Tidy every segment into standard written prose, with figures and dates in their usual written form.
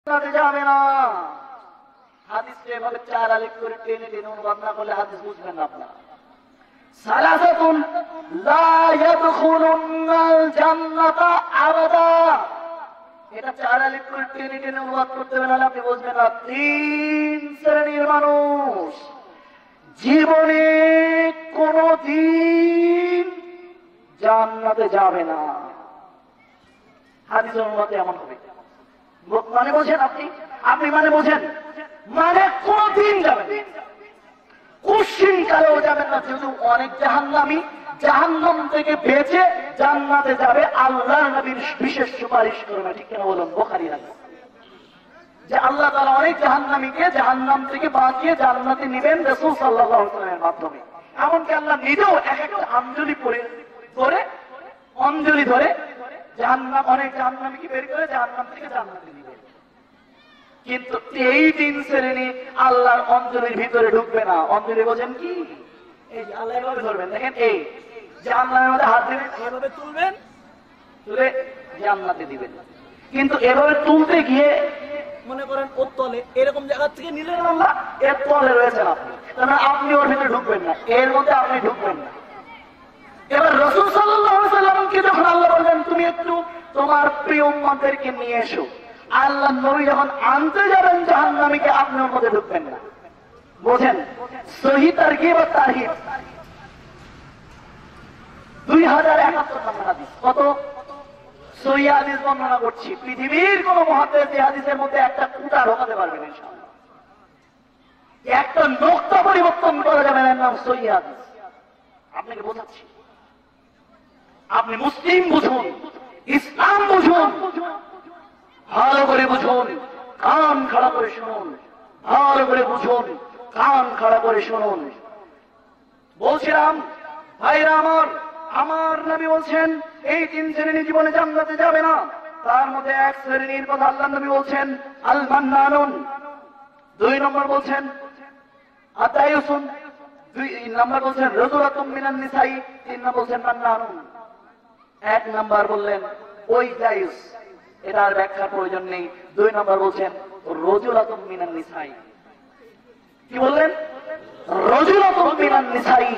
যাবে না। হাদিসটা এভাবে চার আলিফ করে টেনে টেনে অনুবাদ না করলে হাদিস বুঝবেন না আপনারা। সালাসাতুন লা ইয়াদখুলুনাল জান্নাতা আবাদা, এটা চার আলিফ করে টেনে টেনে অনুবাদ করতে হবে, নাহলে আপনি বুঝবেন না। তিন শ্রেণীর মানুষ জীবনে কোনদিন জান্নাতে যাবে না। হাদিসের অনুবাদে এমন হবে। মানে বোঝেন আপনি মানে বোঝেন, মানে কোনদিন যাবেন, কুশ্চিন কালেও যাবেন না। যেহেতু অনেক জাহান্নামী জাহান্নাম থেকে বেঁচে জান্নাতে যাবে, আল্লাহর নবীর বিশেষ সুপারিশ করবে, ঠিক কেন বলুন? বুখারী রাখবে যে আল্লাহ তাআলা অনেক জাহান্নামীকে জাহান্নাম থেকে বাঁচিয়ে জান্নাতে নেবেন রাসূল সাল্লাল্লাহু আলাইহি ওয়াসাল্লামের মাধ্যমে। এমনকি আল্লাহ নিজেও এক একটা অঞ্জলি ধরে জাহান্নাম অনেক জাহান্নামীকে বের করে জাহান্নাম থেকে জান্নাতে নেবেন। কিন্তু এই তিন শ্রেণী আল্লাহর অঞ্জলির ভিতরে ঢুকবে না। অঞ্জলি বোঝেন কি? এই যে আল্লাহ এভাবে ধরবেন, দেখেন এই জাহান্নামের মধ্যে হাত দিবেন, এভাবে তুলবেন, তুলে জান্নাতে দিবেন। কিন্তু এভাবে তুলতে গিয়ে মনে করেন ওর তলে এরকম জায়গা থেকে নিলেন আল্লাহ, এর তলে রয়েছেন আপনি, তাহলে আপনি ওর ভিতরে ঢুকবেন না, এর মধ্যে আপনি ঢুকবেন না। এবার রাসূল সাল্লাল্লাহু আলাইহি ওয়াসাল্লামকে যখন আল্লাহ বললেন তুমি একটু তোমার প্রিয় উম্মতদেরকে নিয়ে এসো, আল্লাহ নবী যখন আনতে যাবেন জাহান্নামীকে, আপনি ওর মধ্যে ঢুকবেন না। বোঝেন? সহিহ তারগীব ওয়া তারহিব 2071 নম্বর হাদিস। কত? সহিহ হাদিস বর্ণনা করছি। পৃথিবীর কোন মুহাদ্দিস এই হাদিসের মধ্যে একটা কুটা ঢোকাতে পারবে না ইনশাআল্লাহ, একটা নোক্তা পরিবর্তন করা যাবে না। এর নাম সহিহ হাদিস। আপনাকে বোঝাচ্ছি, আপনি মুসলিম বুঝুন, ইসলাম বুঝুন, ভালো করে বুঝুন, কান খাড়া করে শুনুন, ভালো করে বুঝুন, কান খাড়া করে শুনুন। বলছিলাম ভাইরা আমার নবী বলছেন এই তিন শ্রেণী জীবনে জান্নাতে যাবে না। তার মধ্যে এক শ্রেণীর কথা আল্লাহ নবী বলছেন আল মান্নানুন, 2 নম্বর বলছেন আতায়ুসুন, 2 নম্বর বলছেন রাজুলাতুম মিনান নিসাই, 3 নম্বর বলছেন মান্নানুন। 1 নম্বর বললেন ওই দায়ুস, এটার ব্যাখ্যার প্রয়োজন নেই। 2 নম্বর বলছেন রাজুলাতুম মিনান নিসাই। কি বললেন? রাজুলাতুম মিনান নিসাই।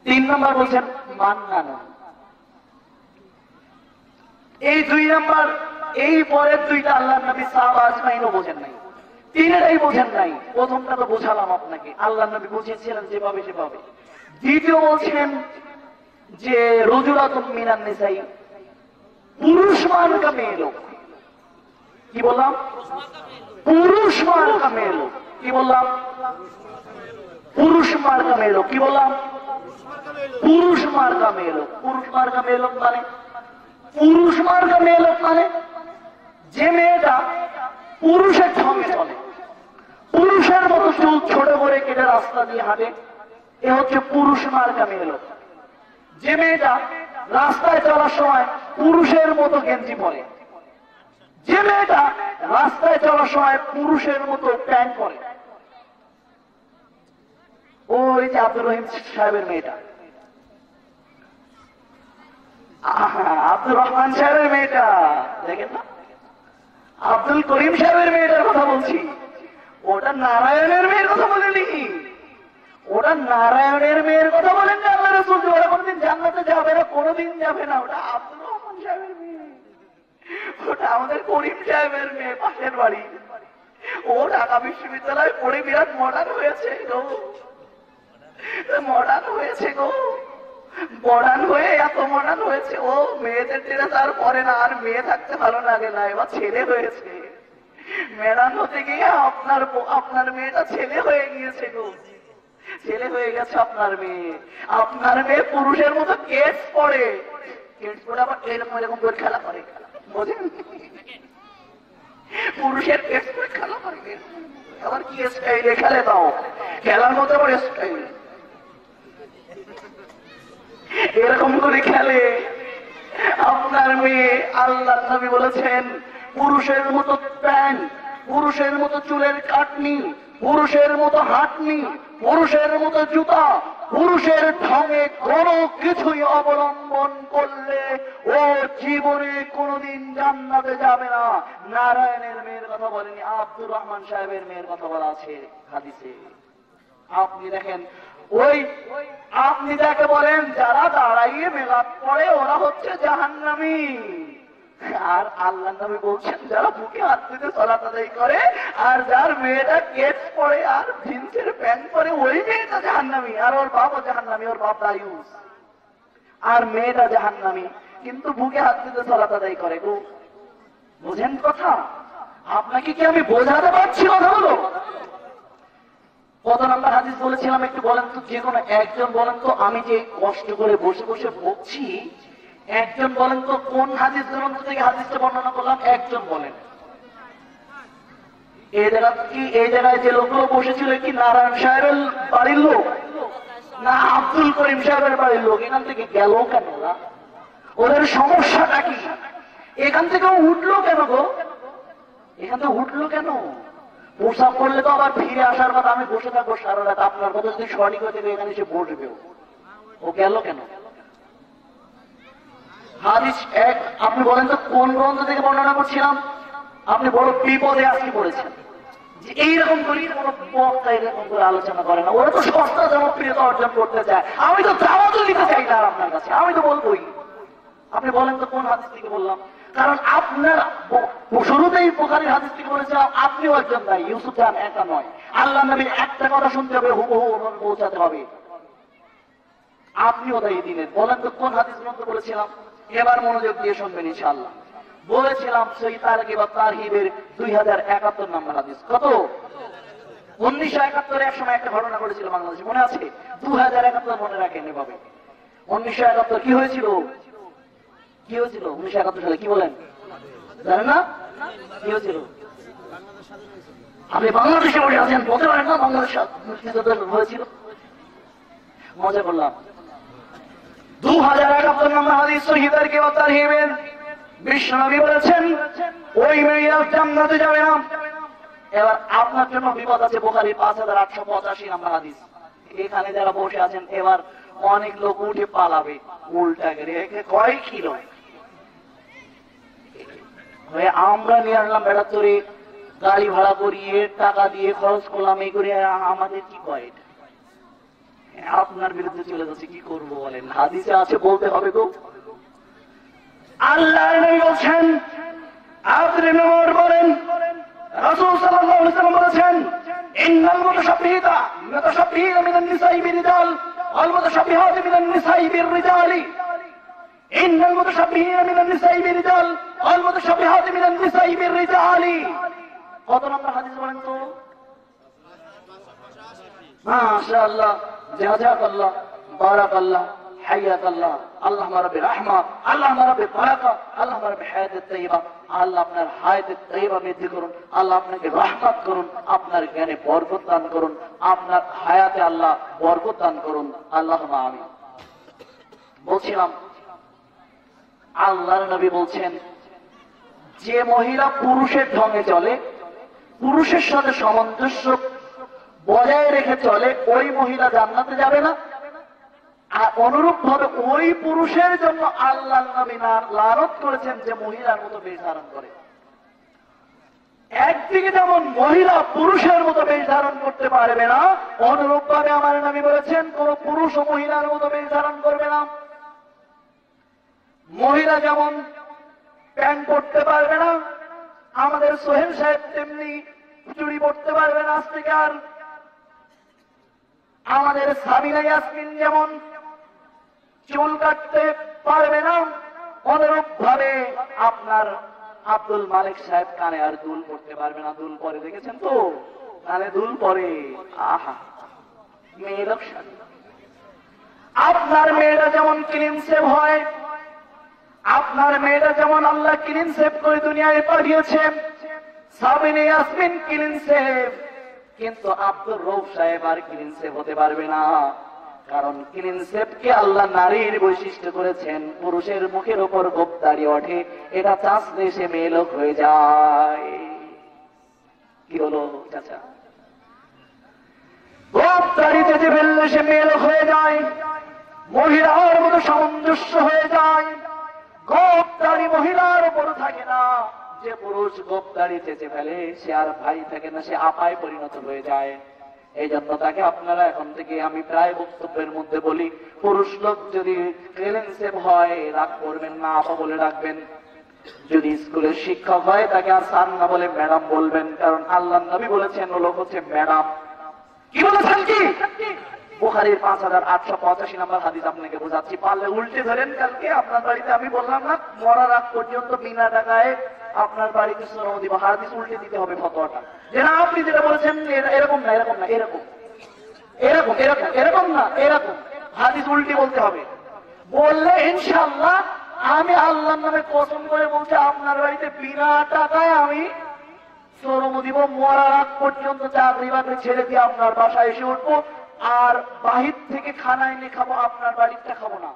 3 নম্বর বলছেন মান্নানুন। এই 2 নম্বর, এই পরের 2টা আল্লাহর নবী সাহাবা আজমাইনও বোঝেন নাই, 3টাই বোঝেন নাই। প্রথমটা তো বোঝালাম আপনাকে, আল্লাহর নবী বুঝিয়েছিলেন যেভাবে সেভাবে। দ্বিতীয় বলছেন যে রাজুলাতুম মিনান নিসাই, পুরুষ মার্কা মেয়ে লোক। কি বললাম? পুরুষ মার্কা মেয়ে লোক। কি বললাম? পুরুষ মার্কা মেয়ে লোক। কি বললাম? পুরুষ মার্কা মেয়ে লোক। পুরুষ মার্কা মেয়ে লোক মানে, পুরুষ মার্কা মেয়ে লোক মানে যে মেয়েটা পুরুষের সঙ্গে চলে, পুরুষের মতো চুল ছোট করে কেটে রাস্তা দিয়ে হাঁটে, এ হচ্ছে পুরুষ মার্কা মেয়ে লোক। যে মেয়েটা রাস্তায় চলার সময় পুরুষের মতো গেঞ্জি পরে, যে মেয়েটা রাস্তায় চলার সময় পুরুষের মতো প্যান্ট পরে, ওই যে আব্দুর রহিম সাহেবের মেয়েটা, আব্দুর রহমান সাহেবের মেয়েটা, দেখেন না, আব্দুল করিম সাহেবের মেয়েটার কথা বলছি। ওটা নারায়ণের মেয়ের কথা বলেনি, ওটা নারায়ণের মেয়ের কথা বলেন যে আল্লাহ রাসূল ওরা কোনদিন জান্নাতে যাবে না, কোনদিন যাবে না। ওটা আব্দুর রহমান সাহেবের মেয়ে, ওটা আমাদের করিম সাহেবের মেয়ে, পাশের বাড়ি। ও ঢাকা বিশ্ববিদ্যালয়ে পড়ে বিরাট মডার্ন হয়েছে গো, মডার্ন হয়েছে গো, মডার্ন হয়ে এত মডার্ন হয়েছে। ও মেয়েদের ড্রেস আর পরে না, আর মেয়ে থাকতে ভালো লাগে না, এবার ছেলে হয়েছে। ম্যাডাম হতে গিয়ে আপনার মেয়েটা ছেলে হয়ে গিয়েছে গো, ছেলে হয়ে গেছে আপনার মেয়ে। আপনার মেয়ে পুরুষের মতো কেস পরে, কেস পরে আবার এরকম করে খেলা করে, বোঝেন? পুরুষের কেস পরে খেলা করে, আবার কি স্টাইলে খেলে, দাও খেলার মতো আবার স্টাইল, এরকম করে খেলে আপনার মেয়ে। আল্লাহ নবী বলেছেন পুরুষের মতো প্যান্ট, পুরুষের মতো চুলের কাটনি, পুরুষের মতো হাঁটনি, পুরুষের মতো জুতা, পুরুষের ঢঙে কোনো কিছুই অবলম্বন করলে ও জীবনে কোনোদিন জান্নাতে যাবে না। নারায়ণের মেয়ের কথা বলেনি, আব্দুর রহমান সাহেবের মেয়ের কথা বলা আছে হাদিসে। আপনি দেখেন, ওই আপনি যাকে বলেন যারা দাঁড়াইয়ে মেলাদ পড়ে ওরা হচ্ছে জাহান্নামী, আর আল্লাহ নবী বলছেন যারা বুকে হাত দিতে সালাত আদায় করে আর যার মেয়েটা কেট পরে আর জিন্সের প্যান্ট পরে ওই মেয়েটা জাহান্নামী, আর ওর বাবা জাহান্নামী, ওর বাপ দায়ুস, আর মেয়েটা জাহান্নামী, কিন্তু বুকে হাত দিতে সালাত আদায় করে। গো বুঝেন কথা? আপনাকে কি আমি বোঝাতে পারছি কথাগুলো? কত নম্বর হাদিস বলেছিলাম একটু বলেন তো, যে কোনো একজন বলেন তো, আমি যে কষ্ট করে বসে বসে বকছি, একজন বলেন তো কোন হাদিস গ্রন্থ থেকে হাদিসটা বর্ণনা করলাম, একজন বলেন। এই জায়গায় যে লোকগুলো বসেছিল কি নারায়ণ সাহেবের বাড়ির লোক না আব্দুল করিম সাহেবের বাড়ির লোক? এখান থেকে গেল কেন ওরা? ওদের সমস্যাটা কি? এখান থেকে উঠলো কেন গো? এখান থেকে উঠলো কেন? প্রসাব করলে তো আবার ফিরে আসার কথা, আমি বসে থাকবো সারা রাত, আপনার কথা যদি সঠিক হয়ে থাকে এখানে এসে বসবে, ও গেল কেন? হাদিস এক, আপনি বলেন তো কোন গ্রন্থ থেকে বর্ণনা করছিলাম? আপনি বড় বিপদে আজকে পড়েছেন যে এইরকম করি কোন বক্তা এরকম করে আলোচনা করে না, ওরা তো সস্তা জনপ্রিয়তা অর্জন করতে চায়। আমি তো দাওয়াতও দিতে চাই না আপনার কাছে, আমি তো বলবোই। আপনি বলেন তো কোন হাদিস থেকে বললাম? কারণ আপনার শুরুতেই বুখারীর হাদিস থেকে বলেছিলাম, আপনিও একজন দায়ী, ইউসুফ খান একা নয়। আল্লাহ নবীর একটা কথা শুনতে হবে, হুবহু পৌঁছাতে হবে, আপনিও দায়ী দিলেন। বলেন তো কোন হাদিস গ্রন্থ বলেছিলাম? এবার মনোযোগ দিয়ে শুনবেন ইনশাআল্লাহ। বলেছিলাম সহিহ তারগিব ওয়া তারহিবের 2071 নম্বর হাদিস। কত? 1971 এক সময় একটা ঘটনা ঘটেছিল বাংলাদেশে, মনে আছে? 2071 মনে রাখেন এভাবে। 1971 কি হয়েছিল? কি হয়েছিল 1971 সালে? কি বলেন, জানেন না? কি হয়েছিল? আপনি বাংলাদেশে বসে আছেন, বলতে পারেন না বাংলাদেশ মুক্তিযুদ্ধ হয়েছিল? মজা করলাম। 2071 নম্বর হাদিস সহিহ তারগিব ওয়া তারহিবের বিশ্বনবী বলেছেন ওই মেয়েরা জান্নাতে যাবে না। এবার আপনার জন্য বিপদ আছে, বুখারী 5885 নম্বর হাদিস। এখানে যারা বসে আছেন এবার অনেক লোক উঠে পালাবে উল্টা করে, কয় কিলো হয়ে আমরা নিয়ে আসলাম বেড়াচড়ে, গাড়ি ভাড়া করিয়ে টাকা দিয়ে খরচ করলাম, এই করে আমাদের কি কয়? আপনার বিরুদ্ধে চলে যাচ্ছে, কি করবো বলেন? হাদিসে আছে, বলতে হবে গো। আল্লাহ নবী বলছেন, আব্দুল ইবনে ওমর বলেন, রাসূল সাল্লাল্লাহু আলাইহি ওয়াসাল্লাম বলেছেন, ইন্নাল মুতাশাব্বিহিনা মিনান নিসাই বিরিজাল ওয়াল মুতাশাব্বিহাতি মিনান নিসাই বিররিজালি, ইন্নাল মুতাশাব্বিহিনা মিনান নিসাই বিরিজাল ওয়াল মুতাশাব্বিহাতি মিনান নিসাই বিররিজালি। কত নম্বর হাদিস বলেন তো? মাশাআল্লাহ, জাযাকাল্লাহ, বারাকাল্লাহ, হাইয়াকাল্লাহ, আল্লাহুম্মা রাব্বি রাহমা, আল্লাহুম্মা রাব্বি বারাকা, আল্লাহুম্মা রাব্বি হায়াতিত তাইয়্যিবা। আল্লাহ আপনার হায়াতিত তাইয়্যিবা বৃদ্ধি করুন, আল্লাহ আপনাকে রহমত করুন, আপনার জ্ঞানে বরকত দান করুন, আপনার হায়াতে আল্লাহ বরকত দান করুন, আল্লাহুম্মা আমিন। বলছিলাম আল্লাহর নবী বলছেন, যে মহিলা পুরুষের ঢঙে চলে, পুরুষের সাথে সামঞ্জস্য বজায় রেখে চলে, ওই মহিলা জান্নাতে যাবে না। আর অনুরূপ ভাবে ওই পুরুষের জন্য আল্লাহ নবী লানত করেছেন যে মহিলার মতো বেশ ধারণ করে। একদিকে যেমন মহিলা পুরুষের মতো বেশ ধারণ করতে পারবে না, অনুরূপ ভাবে আমার নবী বলেছেন কোন পুরুষ ও মহিলার মতো বেশ ধারণ করবে না। মহিলা যেমন প্যান্ট পরতে পারবে না, আমাদের সোহেল সাহেব তেমনি চুড়ি পরতে পারবে না আজ থেকে আর। আমাদের সাবিনা ইয়াসমিন যেমন চুল কাটতে পারবে না, অনুরূপ ভাবে আপনার আব্দুল মালিক সাহেব কানে আর দুল পড়তে পারবে না। দুল পরে দেখেছেন তো, কানে দুল পরে, আহা মেয়ে লক্ষণ। আপনার মেয়েরা যেমন ক্লিন সেভ হয়, আপনার মেয়েরা যেমন আল্লাহ ক্লিন সেভ করে দুনিয়ায় পাঠিয়েছে, সাবিনা ইয়াসমিন ক্লিন সেভ, কিন্তু আব্দুর রউফ সাহেব আর ক্লিন সেভ হতে পারবে না। কারণ ক্লিন সেভকে আল্লাহ নারীর বৈশিষ্ট্য করেছেন, পুরুষের মুখের উপর গোপ দাঁড়িয়ে ওঠে, এটা চাষলে সে মেয়ে লোক হয়ে যায়। কি হলো চাচা? দাড়ি চেঁচে ফেললে সে মেল হয়ে যায়, মহিলার মতো সামঞ্জস্য হয়ে যায়। গোপ দাড়ি মহিলার উপর থাকে না। যে পুরুষ গোপ দাড়ি চেঁচে ফেলে সে আর ভাই থাকে না, সে আপায় পরিণত হয়ে যায়। এই জন্য তাকে আপনারা এখন থেকে, আমি প্রায় বক্তব্যের মধ্যে বলি, পুরুষ লোক যদি ক্লিন শেভ হয় রাগ করবেন না, আপা বলে ডাকবেন। যদি স্কুলের শিক্ষক হয় তাকে আর স্যার না বলে ম্যাডাম বলবেন, কারণ আল্লাহ নবী বলেছেন ও লোক হচ্ছে ম্যাডাম। কি বলেছেন? কি বুখারীর 5885 নম্বর হাদিস আপনাকে বোঝাচ্ছি, পারলে উল্টে ধরেন। কালকে আপনার বাড়িতে আমি বললাম না, মরার আগ পর্যন্ত বিনা টাকায় আপনার বাড়িতে সুন্নাত দিব, হাদিস উল্টে দিতে হবে ফতোয়াটা, যে না আপনি যেটা বলেছেন এরকম না, এরকম না, এরকম এরকম এরকম এরকম না, এরকম হাদিস উল্টে বলতে হবে। বললে ইনশাআল্লাহ আমি আল্লাহর নামে কসম করে বলছি, আপনার বাড়িতে বিনা টাকায় আমি শ্রম দিব, মরার আগ পর্যন্ত চাকরি বাকরি ছেড়ে দিয়ে আপনার বাসায় এসে উঠবো, আর বাহির থেকে খানা এনে খাবো, আপনার বাড়িটা খাবো না,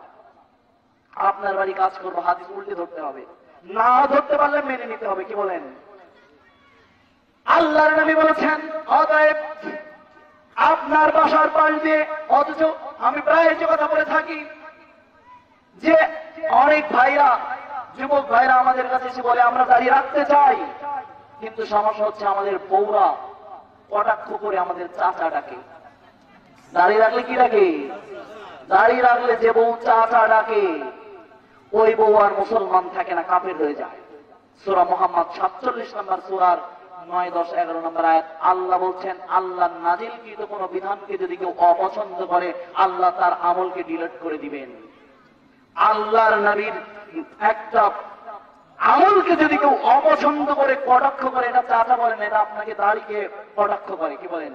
আপনার বাড়ি কাজ করবো। হাদিস উল্টে ধরতে হবে, না ধরতে পারলে মেনে নিতে হবে। কি বলেন? আল্লাহর নবী বলেছেন অতএব আপনার বাসার পাশ দিয়ে, অথচ আমি প্রায় যে কথা বলে থাকি যে অনেক ভাইরা, যুবক ভাইরা আমাদের কাছে এসে বলে আমরা দাঁড়িয়ে রাখতে চাই, কিন্তু সমস্যা হচ্ছে আমাদের বউরা কটাক্ষ করে আমাদের চাচা ডাকে। দাঁড়িয়ে রাখলে কি ডাকে? দাঁড়িয়ে রাখলে যে বউ চাচা ডাকে ওই বউ আর মুসলমান থাকে না, কাফের হয়ে যায়। সূরা মুহাম্মদ 47 নম্বর সূরার 9, 10, 11 নম্বর আয়াত আল্লাহ বলছেন, আল্লাহ নাজিলকৃত কোন বিধানকে যদি কেউ অপছন্দ করে আল্লাহ তার আমলকে ডিলিট করে দিবেন। আল্লাহর নবীর একটা আমলকে যদি কেউ অপছন্দ করে, কটাক্ষ করে, এটা চাচা বলেন, এটা আপনাকে দাড়িকে কটাক্ষ করে। কি বলেন?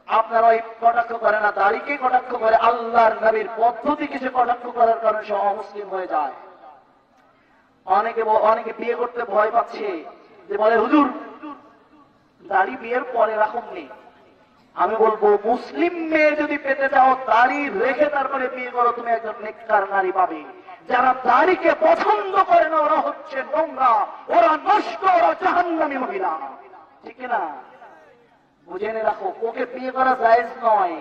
আপনার ওই কটাক্ষ করে না, দাড়িকে কটাক্ষ করে, আল্লাহর নবীর পদ্ধতি কিছু কটাক্ষ করার কারণে সে অমুসলিম হয়ে যায়। অনেকে বিয়ে করতে ভয় পাচ্ছে, যে বলে হুজুর দাড়ি বিয়ের পরে রাখুন নি। আমি বলবো মুসলিম মেয়ে যদি পেতে চাও দাড়ি রেখে তারপরে বিয়ে করো, তুমি একজন নেককার নারী পাবে। যারা দাড়িকে পছন্দ করে না ওরা হচ্ছে নোংরা, ওরা নষ্ট, ওরা জাহান্নামী মহিলা। ঠিক না? বুঝে নে রাখো, ওকে বিয়ে করা জায়েজ নয়,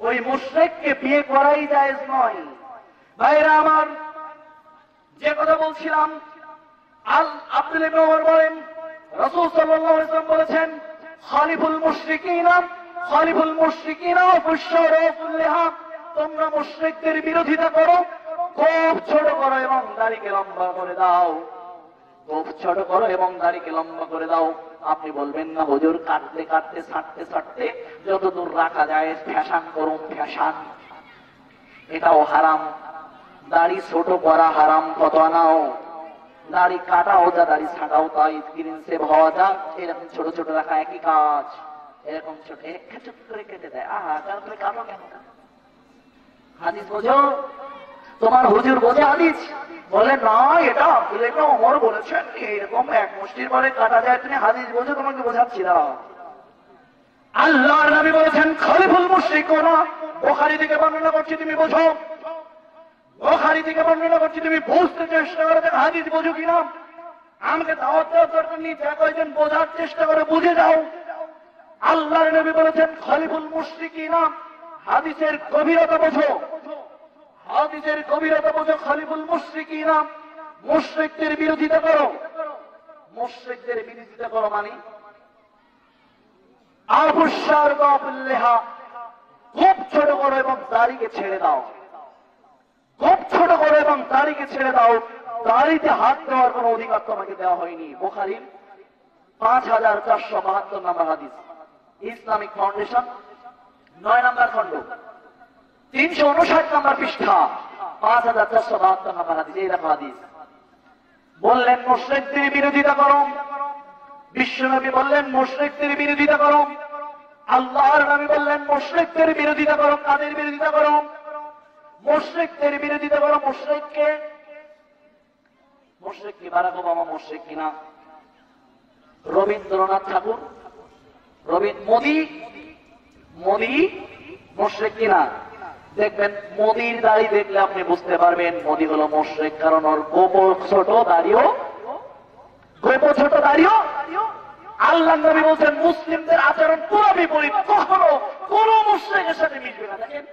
ওই মুশরিককে বিয়ে করাই জায়েজ নয়। ভাইরা আমার, যে কথা বলছিলাম, আব্দুল্লাহ ইবনে ওমর বলেন রাসূল সাল্লাল্লাহু আলাইহি ওয়াসাল্লাম বলেছেন খালিফুল মুশরিকিনা ফুশশারাকুল্লাহা, তোমরা মুশরিকদের বিরোধিতা করো, খুব ছোট করো এবং দাড়িকে লম্বা করে দাও, খুব ছোট করো এবং দাড়িকে লম্বা করে দাও। আপনি বলবেন না হুজুর কাটতে কাটতে ছাড়তে ছাড়তে যতদূর রাখা যায় ফ্যাশন করুন, ফ্যাশন এটাও হারাম। দাড়ি ছোট করা হারাম ফতোয়া নাও, দাড়ি কাটাও যা, দাড়ি ছাটাও তাই, স্ক্রিন সেভ হওয়া যা, এরকম ছোট ছোট রাখা একই কাজ। এরকম ছোট ছোট করে কেটে দেয়, আহা তারপরে কাটো কেন? হাদিস বোঝো? তোমার হুজুর বোঝে হাদিস? বলে না এটা আব্দুল্লাহ ইবনে ওমর বলেছেন এরকম এক মুষ্টির পরে কাটা যায়। তুমি হাদিস বোঝো? তোমাকে বোঝাচ্ছি না। আল্লাহর নবী বলেছেন খলিফুল মুশরিকুনা, বুখারী থেকে বর্ণনা করছি, তুমি বোঝো। বুখারী থেকে বর্ণনা করছি, তুমি বুঝতে চেষ্টা করো যে হাদিস বোঝো কিনা। আমাকে দাওয়াত দেওয়ার দরকার নেই, যা কয়েকজন বোঝার চেষ্টা করে বুঝে যাও। আল্লাহর নবী বলেছেন খলিফুল মুশরিকিনা, হাদিসের গভীরতা বোঝো, হাদিসের গভীরতা বোঝো। খলিফুল মুশরিকিনা, মুশরিকদের বিরোধিতা করো। মুশরিকদের বিরোধিতা করো মানে আবুশারকুল্লাহা, খুব ছোট করো এবং দাড়িকে ছেড়ে দাও, খুব ছোট করো এবং দাড়িকে ছেড়ে দাও। দাড়িতে হাত দেওয়ার কোন অধিকার তোমাকে দেওয়া হয়নি। বুখারী 5472 নম্বর হাদিস, ইসলামিক ফাউন্ডেশন 9 নম্বর খণ্ড 359 নম্বর পৃষ্ঠা, 5472 নম্বর হাদিস। এই দেখো হাদিস। বললেন মুশরিকদের বিরোধিতা করো, বিশ্বনবী বললেন মুশরিকদের বিরোধিতা করো। আল্লাহর নবী বললেন মুশরিকদের বিরোধিতা করো। কাদের বিরোধিতা করো? মুশরিকদের বিরোধিতা করো। মুশরিককে, মুশরিক কি বারাক ওবামা মুশরিক কিনা? রবীন্দ্রনাথ ঠাকুর, মোদি মুশরিক কিনা? দেখবেন মোদির দাড়ি দেখলে আপনি বুঝতে পারবেন মোদি হলো মুশরিক, কারণ ওর গোপ ছোট দাড়িও আল্লাহ নবী বলছেন মুসলিমদের আচরণ পুরো বিপরীত, কখনো কোন মুশরিকের সাথে মিশবে না। দেখেন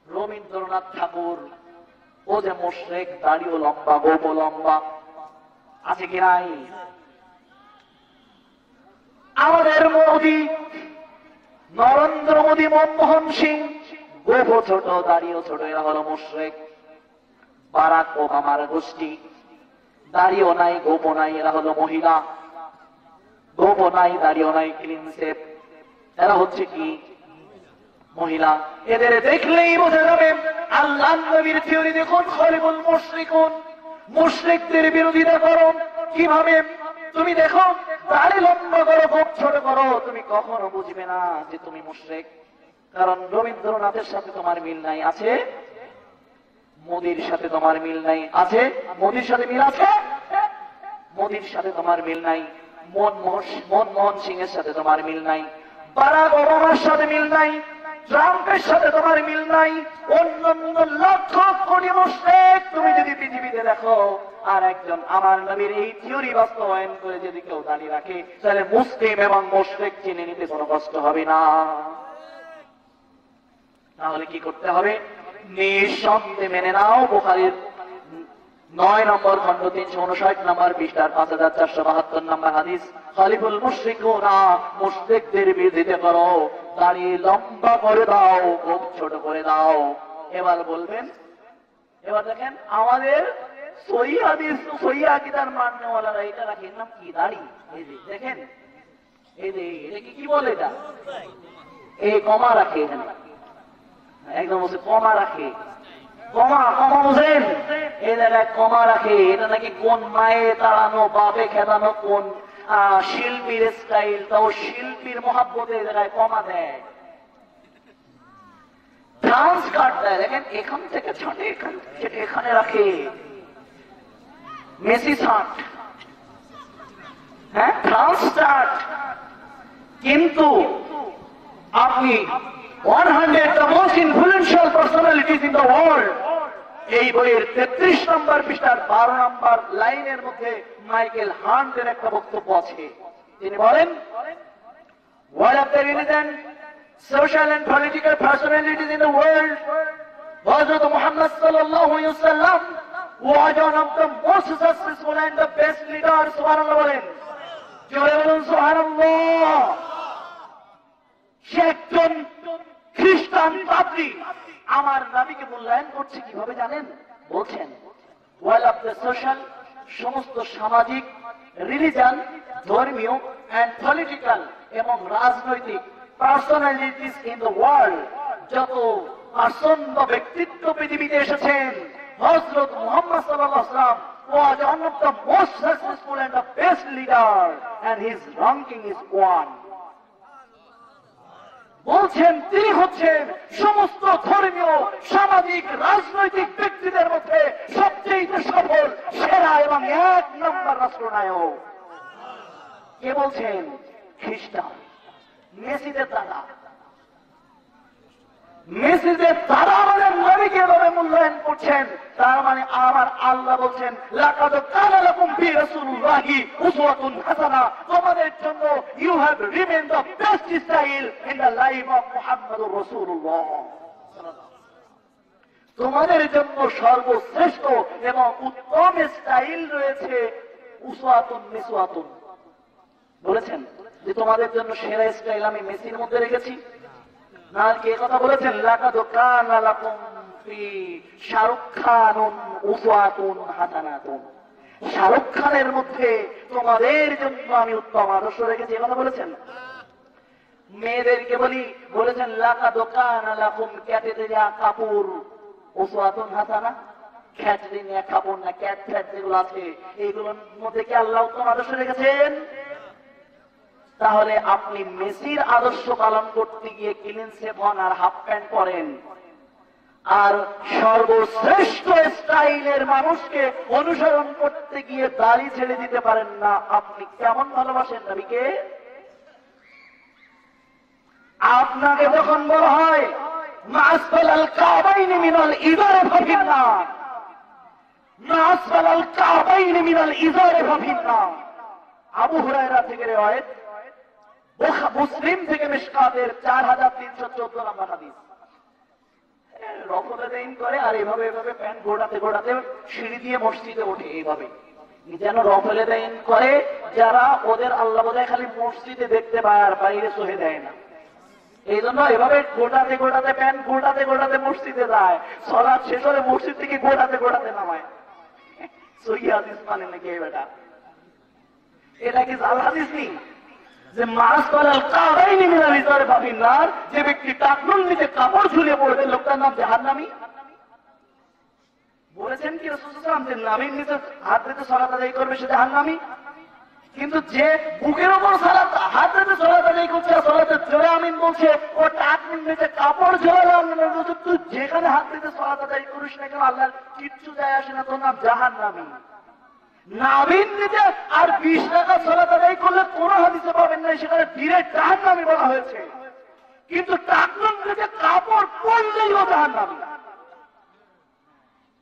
রবীন্দ্রনাথ ঠাকুর, ও যে মুশরিক, দাড়িও লম্বা, গোপও লম্বা, আছে কি নাই? আমাদের মোদী, নরেন্দ্র মোদী, মনমোহন সিং, গোপও ছোট, দাড়িও ছোট, এরা হলো মুশরিক। বারাক ওবামার গোষ্ঠী, দাড়িও নাই, গোপও নাই, এরা হলো মহিলা, গোপও নাই, দাড়িও নাই, ক্লিন শেভ, এরা হচ্ছে কি? মহিলা। এদের দেখলেই বোঝা যাবে। আল্লাহ নবীর থিওরি দেখুন, খলিফুল মুশরিকুন, মুশরিকদের বিরোধিতা করো কিভাবে? তুমি দেখো, দাড়ি লম্বা করো, গোপ ছোট করো, তুমি কখনো বুঝবে না যে তুমি মুশরিক। কারণ রবীন্দ্রনাথের সাথে তোমার মিল নাই, আছে? মোদির সাথে তোমার মিল নাই, আছে? মোদির সাথে মিল আছে? মোদির সাথে তোমার মিল নাই। মনমোহন সিং এর সাথে তোমার মিল নাই, বারাক ওবামার সাথে মিল নাই, ট্রাম্পের সাথে তোমার মিল নাই, অন্যান্য লক্ষ কোটি মুশরিক তুমি যদি পৃথিবীতে দেখো, আর একজন আমার নবীর এই থিওরি বাস্তবায়ন করে যদি কেউ দাঁড়িয়ে রাখে, তাহলে মুসলিম এবং মুশরিক চিনে নিতে কোনো কষ্ট হবে না। তাহলে কি করতে হবে? নিঃসন্দেহে মেনে নাও বুখারীর 9 নম্বর খণ্ড 359 নম্বর পৃষ্ঠার 5472 নম্বর হাদিস, খলিফুল মুশরিকুনা, মুশরিকদের বিরোধিতা করো, দাড়ি লম্বা করে দাও, গোপ ছোট করে দাও। এবার বলবেন, এবার দেখেন আমাদের সহি হাদিস, সহি আকীদার মাননেওয়ালারা এটা রাখেন নাম কি? দাড়ি। এই যে দেখেন, এই যে এটাকে কি বলে? এটা এই কমা রাখে, এখানে একদম বলছে কমা রাখে, কমা, কমা বুঝেন? এই জায়গায় কমা রাখে। এটা নাকি কোন মায়ে তাড়ানো, বাপে খেদানো, কোন শিল্পীর স্টাইল, তাও শিল্পীর মহাব্বতে এই জায়গায় কমা দেয়, ট্রান্স কাট দেয়। দেখেন এখান থেকে ছাটে, এখান থেকে এখানে রাখে, মেসি ছাট, হ্যাঁ, ট্রান্স কাট। কিন্তু আপনি 100 the most influential personalities in the world, এই বইয়ের 33 নম্বর পৃষ্ঠার 12 নম্বর লাইনের মধ্যে মাইকেল হান্টের একটা বক্তব্য আছে। তিনি বলেন, one of the religion, social and political personalities in the world, Hazrat Muhammad sallallahu alaihi wasallam was one of the most successful and the best leaders. সুবহানাল্লাহ বলেন, জোরে বলুন সুবহানাল্লাহ। সে একজন খ্রিস্টান পাদ্রী আমার নবীকে মূল্যায়ন করছে কিভাবে জানেন? বলছেন, ওয়েল অফ দ্য সোশ্যাল, সমস্ত সামাজিক, রিলিজিয়ান, ধর্মীয় এন্ড পলিটিক্যাল এবং রাজনৈতিক পার্সোনালিটিস ইন দ্য ওয়ার্ল্ড, যত পার্সন বা ব্যক্তিত্ব পৃথিবীতে এসেছেন, হযরত মুহাম্মদ সাল্লাল্লাহু আলাইহি ওয়াসাল্লাম was one of the most successful and the best leader, and his ranking is one. বলছেন তিনি হচ্ছেন সমস্ত ধর্মীয়, সামাজিক, রাজনৈতিক ব্যক্তিদের মধ্যে সবচেয়ে সফল, সেরা এবং 1 নম্বর রাষ্ট্রনায়ক। কে বলছেন? খ্রিস্টান, মেসিদের দাদা। মেসিদের দাদা আমাদের নবীকে এভাবে মূল্যায়ন করছেন। তার মানে আমার আল্লাহ বলছেন, লাকাদ কানা লাকুম ফি রাসূলিল্লাহি উসওয়াতুন হাসানাহ, তোমাদের জন্য you have remain the best style in the life of মুহাম্মাদুর রাসূলুল্লাহ। তোমাদের জন্য সর্বশ্রেষ্ঠ এবং উত্তম স্টাইল রয়েছে, উসওয়াতুন মিসওয়াতুন। বলেছেন যে তোমাদের জন্য সেরা স্টাইল আমি মেসির মধ্যে রেখেছি। না কে কথা বলেছেন? লাকাদ কানা লাকুম ফি শাহরুখ খানুন উসওয়াতুন হাসানাতুন, শাহরুখ খানের মধ্যে তোমাদের জন্য আমি উত্তম আদর্শ রেখেছি, এই কথা বলেছেন। মেয়েদেরকে বলেছেন লাকাদ কানা লাকুম ক্যাটরিনা কাপুর উসওয়াতুন হাসানা, ক্যাটরিনা কাপুর না ক্যাট ফ্যাট যেগুলো আছে এইগুলোর মধ্যে কি আল্লাহ উত্তম আদর্শ রেখেছেন? তাহলে আপনি মেসির আদর্শ পালন করতে গিয়ে ক্লিন শেভ হন আর হাফ প্যান্ট পরেন, আর সর্বশ্রেষ্ঠ স্টাইলের মানুষকে অনুসরণ করতে গিয়ে দাড়ি ছেড়ে দিতে পারেন না, আপনি কেমন ভালোবাসেন নবীকে? আপনাকে যখন বলা হয় মাসফালাল কাবাইনি মিনাল ইজারে ফাফিন্নার, মাসফালাল কাবাইনি মিনাল ইজারে ফাফিন্নার, আবু হুরায়রা থেকে রিওয়ায়াত, মুসলিম থেকে মিশকাতের 4314 নম্বর হাদিস। রফলেদাইন করে আর এভাবে এভাবে প্যান্ট গোড়াতে গোড়াতে সিঁড়ি দিয়ে মসজিদে ওঠে, এইভাবে যেন রফলেদাইন করে যারা ওদের আল্লাহ বোধহয় খালি মসজিদে দেখতে পায় আর বাইরে সহে দেয় না। এই জন্য এভাবে গোটাতে গোটাতে প্যান্ট গোটাতে গোটাতে মসজিদে যায়, সালাত শেষ হলে মসজিদ থেকে গোটাতে গোটাতে নামায়। সহিহ হাদিস মানে নাকি এই বেটা? এটা কি জাল হাদিস নেই যে মাস করাল কাবাইনি মিনাল ইজারে বাফিন নার, যে ব্যক্তি টাকনুর নিচে কাপড় ঝুলিয়ে পড়বে লোকটার নাম জাহান্নামী? বলেছেন কি রাসূল সাল্লাল্লাহু আলাইহি ওয়াসাল্লাম যে নামের নিচে হাত দিতে সালাত আদায় করবে সে জাহান্নামী? কিন্তু যে বুকের উপর সালাত হাত দিতে সালাত আদায় করছে, সালাতের জোরে আমিন বলছে, ও টাকনুর নিচে কাপড় ঝোলালো, তুই যেখানে হাত দিতে সালাত আদায় করিস না কেন আল্লাহর কিচ্ছু যায় আসে না, তোর নাম জাহান্নামী। নাবিন নিচে আর 20 টাকা সালাত আদায় করলে কোন হাদিসে পাবেন না সেখানে ডিরেক্ট জাহান্নামী বলা হয়েছে, কিন্তু টাকনুর নিচে কাপড় পরলেই ও জাহান্নামী।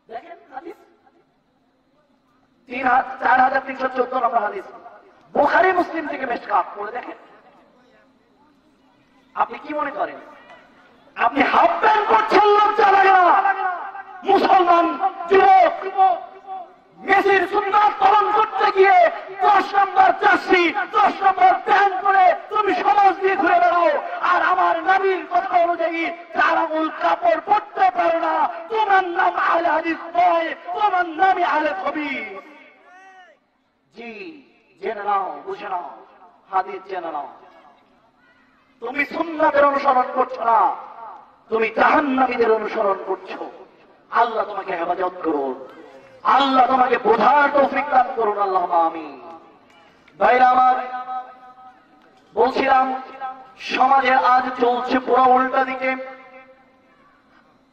দেখেন হাদিস 4314 নম্বর হাদিস, বুখারী মুসলিম থেকে মিশকাত পড়ে দেখেন। আপনি কি মনে করেন আপনি হাফ প্যান্ট করছেন লজ্জা লাগে না? মুসলমান যুবক মেসির সুন্নাত পালন করতে গিয়ে 10 নম্বর জার্সি 10 নম্বর প্যান্ট পরে তুমি সমাজ দিয়ে ঘুরে বেড়াও, আর আমার নবীর কথা অনুযায়ী চার আঙুল কাপড় পরতে পারো না, তোমার নাম আহলে হাদিস নয়, তোমার নামই আহলে খবীস। জি, জেনে নাও, বুঝে নাও, হাদিস জেনে নাও। তুমি সুন্নাতের অনুসরণ করছো না, তুমি জাহান্নামীদের অনুসরণ করছো। আল্লাহ তোমাকে হেফাজত করুন, আল্লাহ তোমাকে বোঝার তৌফিক দান করুন, আল্লাহুম্মা আমিন। ভাইরা আমার, বলছিলাম সমাজে আজ চলছে পুরো উল্টা দিকে।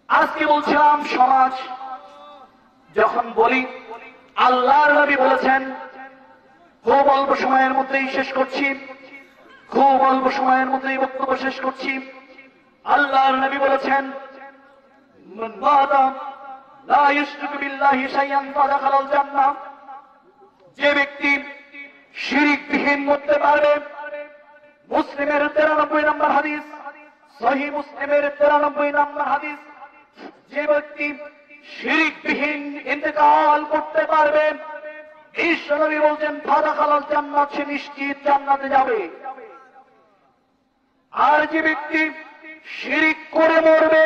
আজকে বলছিলাম সমাজ যখন বলি আল্লাহর নবী বলেছেন, খুব অল্প সময়ের মধ্যেই শেষ করছি, খুব অল্প সময়ের মধ্যেই বক্তব্য শেষ করছি। আল্লাহর নবী বলেছেন, মান বাদা লা ইশরিকু বিল্লাহি শাইআন ফাদাখালাল জান্নাহ, যে ব্যক্তি শিরিক বিহীন মরতে পারবে। মুসলিমের 93 নম্বর হাদিস, সহিহ মুসলিমের 93 নম্বর হাদিস, যে ব্যক্তি শিরিক বিহীন ইন্তেকাল করতে পারবে, ঈশ্বর নবী বলছেন ফাদাখালাল জান্নাহ, সে নিশ্চিত জান্নাতে যাবে। আর যে ব্যক্তি শিরিক করে মরবে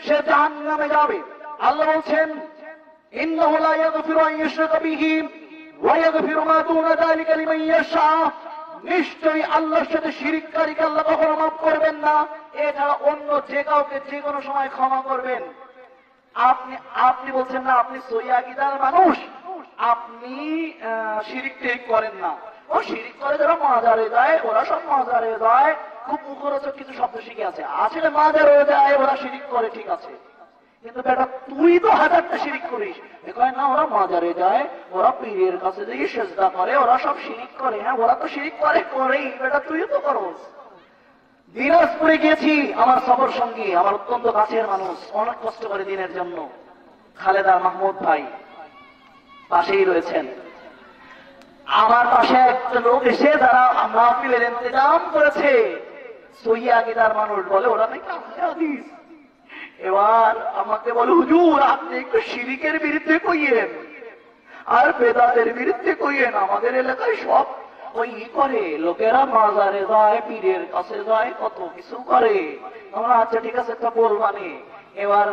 সে জাহান্নামে যাবে। আল্লাহ বলছেন, ইন্নাহু লা ইয়াগফিরু আন ইউশরাকা বিহি ওয়া ইয়াগফিরু মা দুনা যালিকা লিমান ইয়াশা, নিশ্চয়ই আল্লাহর সাথে শিরিককারীকে আল্লাহ কখনো মাফ করবেন না, এছাড়া অন্য যে কাউকে যে কোনো সময় ক্ষমা করবেন। আপনি বলছেন না আপনি সহিহ আকীদার মানুষ, আপনি শিরিক টিরিক করেন না। ও শিরিক করে যারা মাজারে যায়, ওরা সব মাজারে যায়, খুব মুখরোচক কিছু শব্দ শিখে আছে, আসলে মাজারে যায় ওরা শিরিক করে, ঠিক আছে, কিন্তু বেটা তুই তো হাজারটা শিরিক করিস। কয় না ওরা মাজারে যায়, ওরা পীরের কাছে গিয়ে সেজদা করে, ওরা সব শিরিক করে। হ্যাঁ, ওরা তো শিরিক করেই, বেটা তুইও তো করস। দিনাজপুরে গিয়েছি, আমার সফর সঙ্গী, আমার অত্যন্ত কাছের মানুষ, অনেক কষ্ট করে দিনের জন্য, খালেদা মাহমুদ ভাই পাশেই রয়েছেন। আমার পাশে একটা লোক এসে যারা মাহফিলের ইন্তজাম করেছে, সহিহ আকীদার মানুষ, বলে ওরা নাকি আহলে হাদিস। এবার আমাকে বলে, হুজুর আপনি একটু শিরিকের বিরুদ্ধে কইয়েন আর বেদাতের বিরুদ্ধে কইয়েন, আমাদের এলাকায় সব ওই করে, লোকেরা মাজারে যায়, পীরের কাছে যায়, কত কিছু করে। আমরা আচ্ছা ঠিক আছে একটা বলবানি। এবার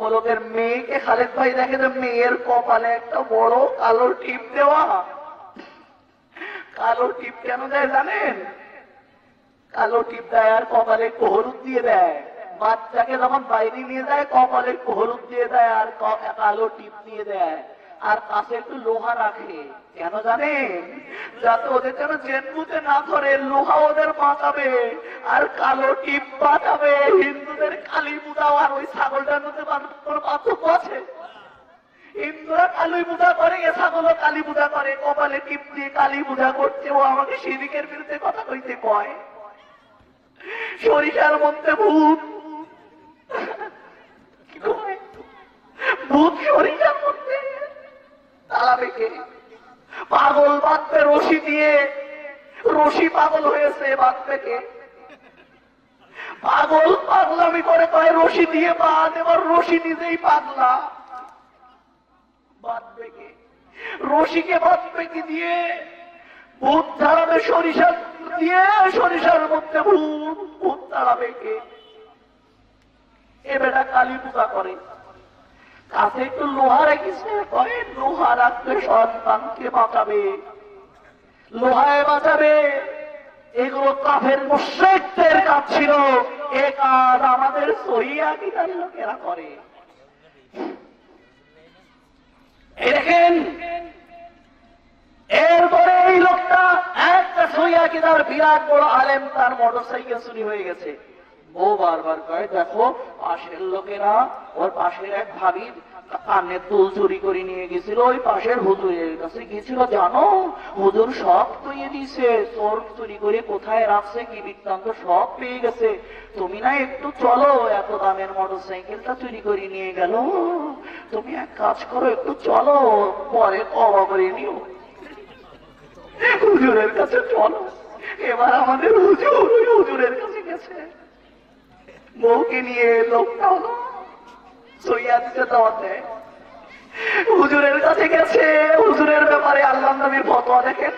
ও লোকের মেয়েকে খালেদ ভাই দেখে যে মেয়ের কপালে একটা বড় কালো টিপ দেওয়া। কালো টিপ কেন দেয় জানেন? কালো টিপ দেয় আর কপালে হলুদ দিয়ে দেয়। বাচ্চাকে যখন বাইরে নিয়ে যায় কপালে হলুদ দিয়ে দেয় আর কালো টিপ দিয়ে দেয়, আর কাছে একটু লোহা রাখে। কেন জানেন? যাতে ওদের যেন জেনবুতে না ধরে, লোহা ওদের বাঁচাবে আর কালো টিপ বাঁচাবে। হিন্দুদের কালী পূজা আর ওই ছাগলটার মধ্যে কোনো পার্থক্য আছে? হিন্দুরা কালী পূজা করে, এ ছাগলও কালী পূজা করে, কপালে টিপ দিয়ে কালী পূজা করছে। ও আমাকে শিরিকের বিরুদ্ধে কথা কইতে কয়। সরিষার মধ্যে ভূত, ভূত সরিষার মধ্যে তালা বেঁকে পাগল বাচ্চা রশি দিয়ে রশি পাগল হয়েছে, বাঁধবে কে? পাগল পাগলামি করে কয় রশি দিয়ে বাঁধ, এবার রশি নিজেই পাগলা, বাঁধবে কে? রশিকে বাঁধবে কি দিয়ে? ভূত তাড়াবে সরিষা দিয়ে, সরিষার মধ্যে ভূত, ভূত তাড়াবে কে? এ বেটা কালী পূজা করে, কাছে একটু লোহা রেখেছে, কয় লোহা রাখলে সন্তানকে বাঁচাবে, লোহায় বাঁচাবে। এগুলো কাফের মুশরিকদের কাজ ছিল, এ কাজ আমাদের সহিহ আকীদার লোকেরা করে। এই দেখেন, এরপরে এই লোকটা একটা সহিহ আকীদার বিরাট বড় আলেম, তার মোটরসাইকেল চুরি হয়ে গেছে। ও বারবার কয় দেখো পাশের লোকেরা, ওর পাশের এক ভাবির কানের দুল চুরি করে নিয়ে গেছিল, ওই পাশের হুজুরের কাছে গেছিল, জানো হুজুর সব তুইয়ে দিছে, চোর চুরি করে কোথায় রাখছে কি বৃত্তান্ত সব পেয়ে গেছে, তুমি না একটু চলো, এত দামের মোটরসাইকেলটা চুরি করে নিয়ে গেল, তুমি এক কাজ করো একটু চলো, পরে তওবা করে নিও, হুজুরের কাছে চলো। এবার আমাদের হুজুর ওই হুজুরের কাছে গেছে, বউকে নিয়ে লোকটা হলো সৈয়াদিতে দাওয়াত দেয়, হুজুরের কাছে গেছে। হুজুরের ব্যাপারে আল্লাহ নবীর ফতোয়া দেখেন,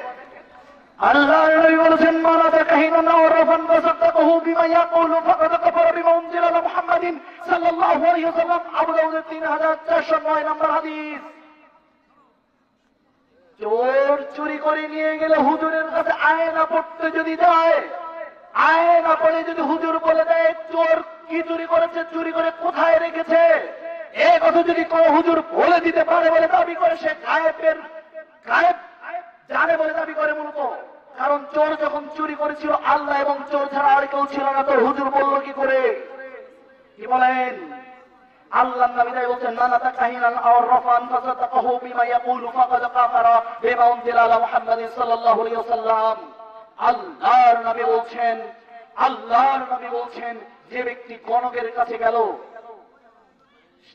আল্লাহ নবী বলেছেন মানা তাকাহিনা নাওরাফান ফাসাদাকাহু বিমা ইয়াকুলু ফাকাদ কাফারা বিমা উনজিলা আলা মুহাম্মাদিন সাল্লাল্লাহু আলাইহি ওয়াসাল্লাম। আবু দাউদের 3409 নম্বর হাদিস। চোর চুরি করে নিয়ে গেলে হুজুরের কাছে আয়না পড়তে যদি যায়, আয়না পড়ে যদি হুজুর বলে দেয় চোর কি চুরি করেছে, চুরি করে কোথায় রেখেছে, এই কথা যদি কোন হুজুর বলে দিতে পারে বলে দাবি করে, সে গায়েব জানে বলে দাবি করে মূলত। কারণ চোর যখন চুরি করেছিল আল্লাহ এবং চোর ছাড়া আর কেউ ছিল না, তো হুজুর বলল কি করে? কি বলেন? আল্লাহ নবী বলেছেন মানা তাকাহিনান আও রাফান ফাসাদাকাহু বিমা ইয়াকুলু ফাকাদ কাফারা বিমা উনজিলা আলা মুহাম্মাদিন সাল্লাল্লাহু আলাইহি ওয়াসাল্লাম। আল্লাহর নবী বলছেন যে ব্যক্তি গণকের কাছে গেল,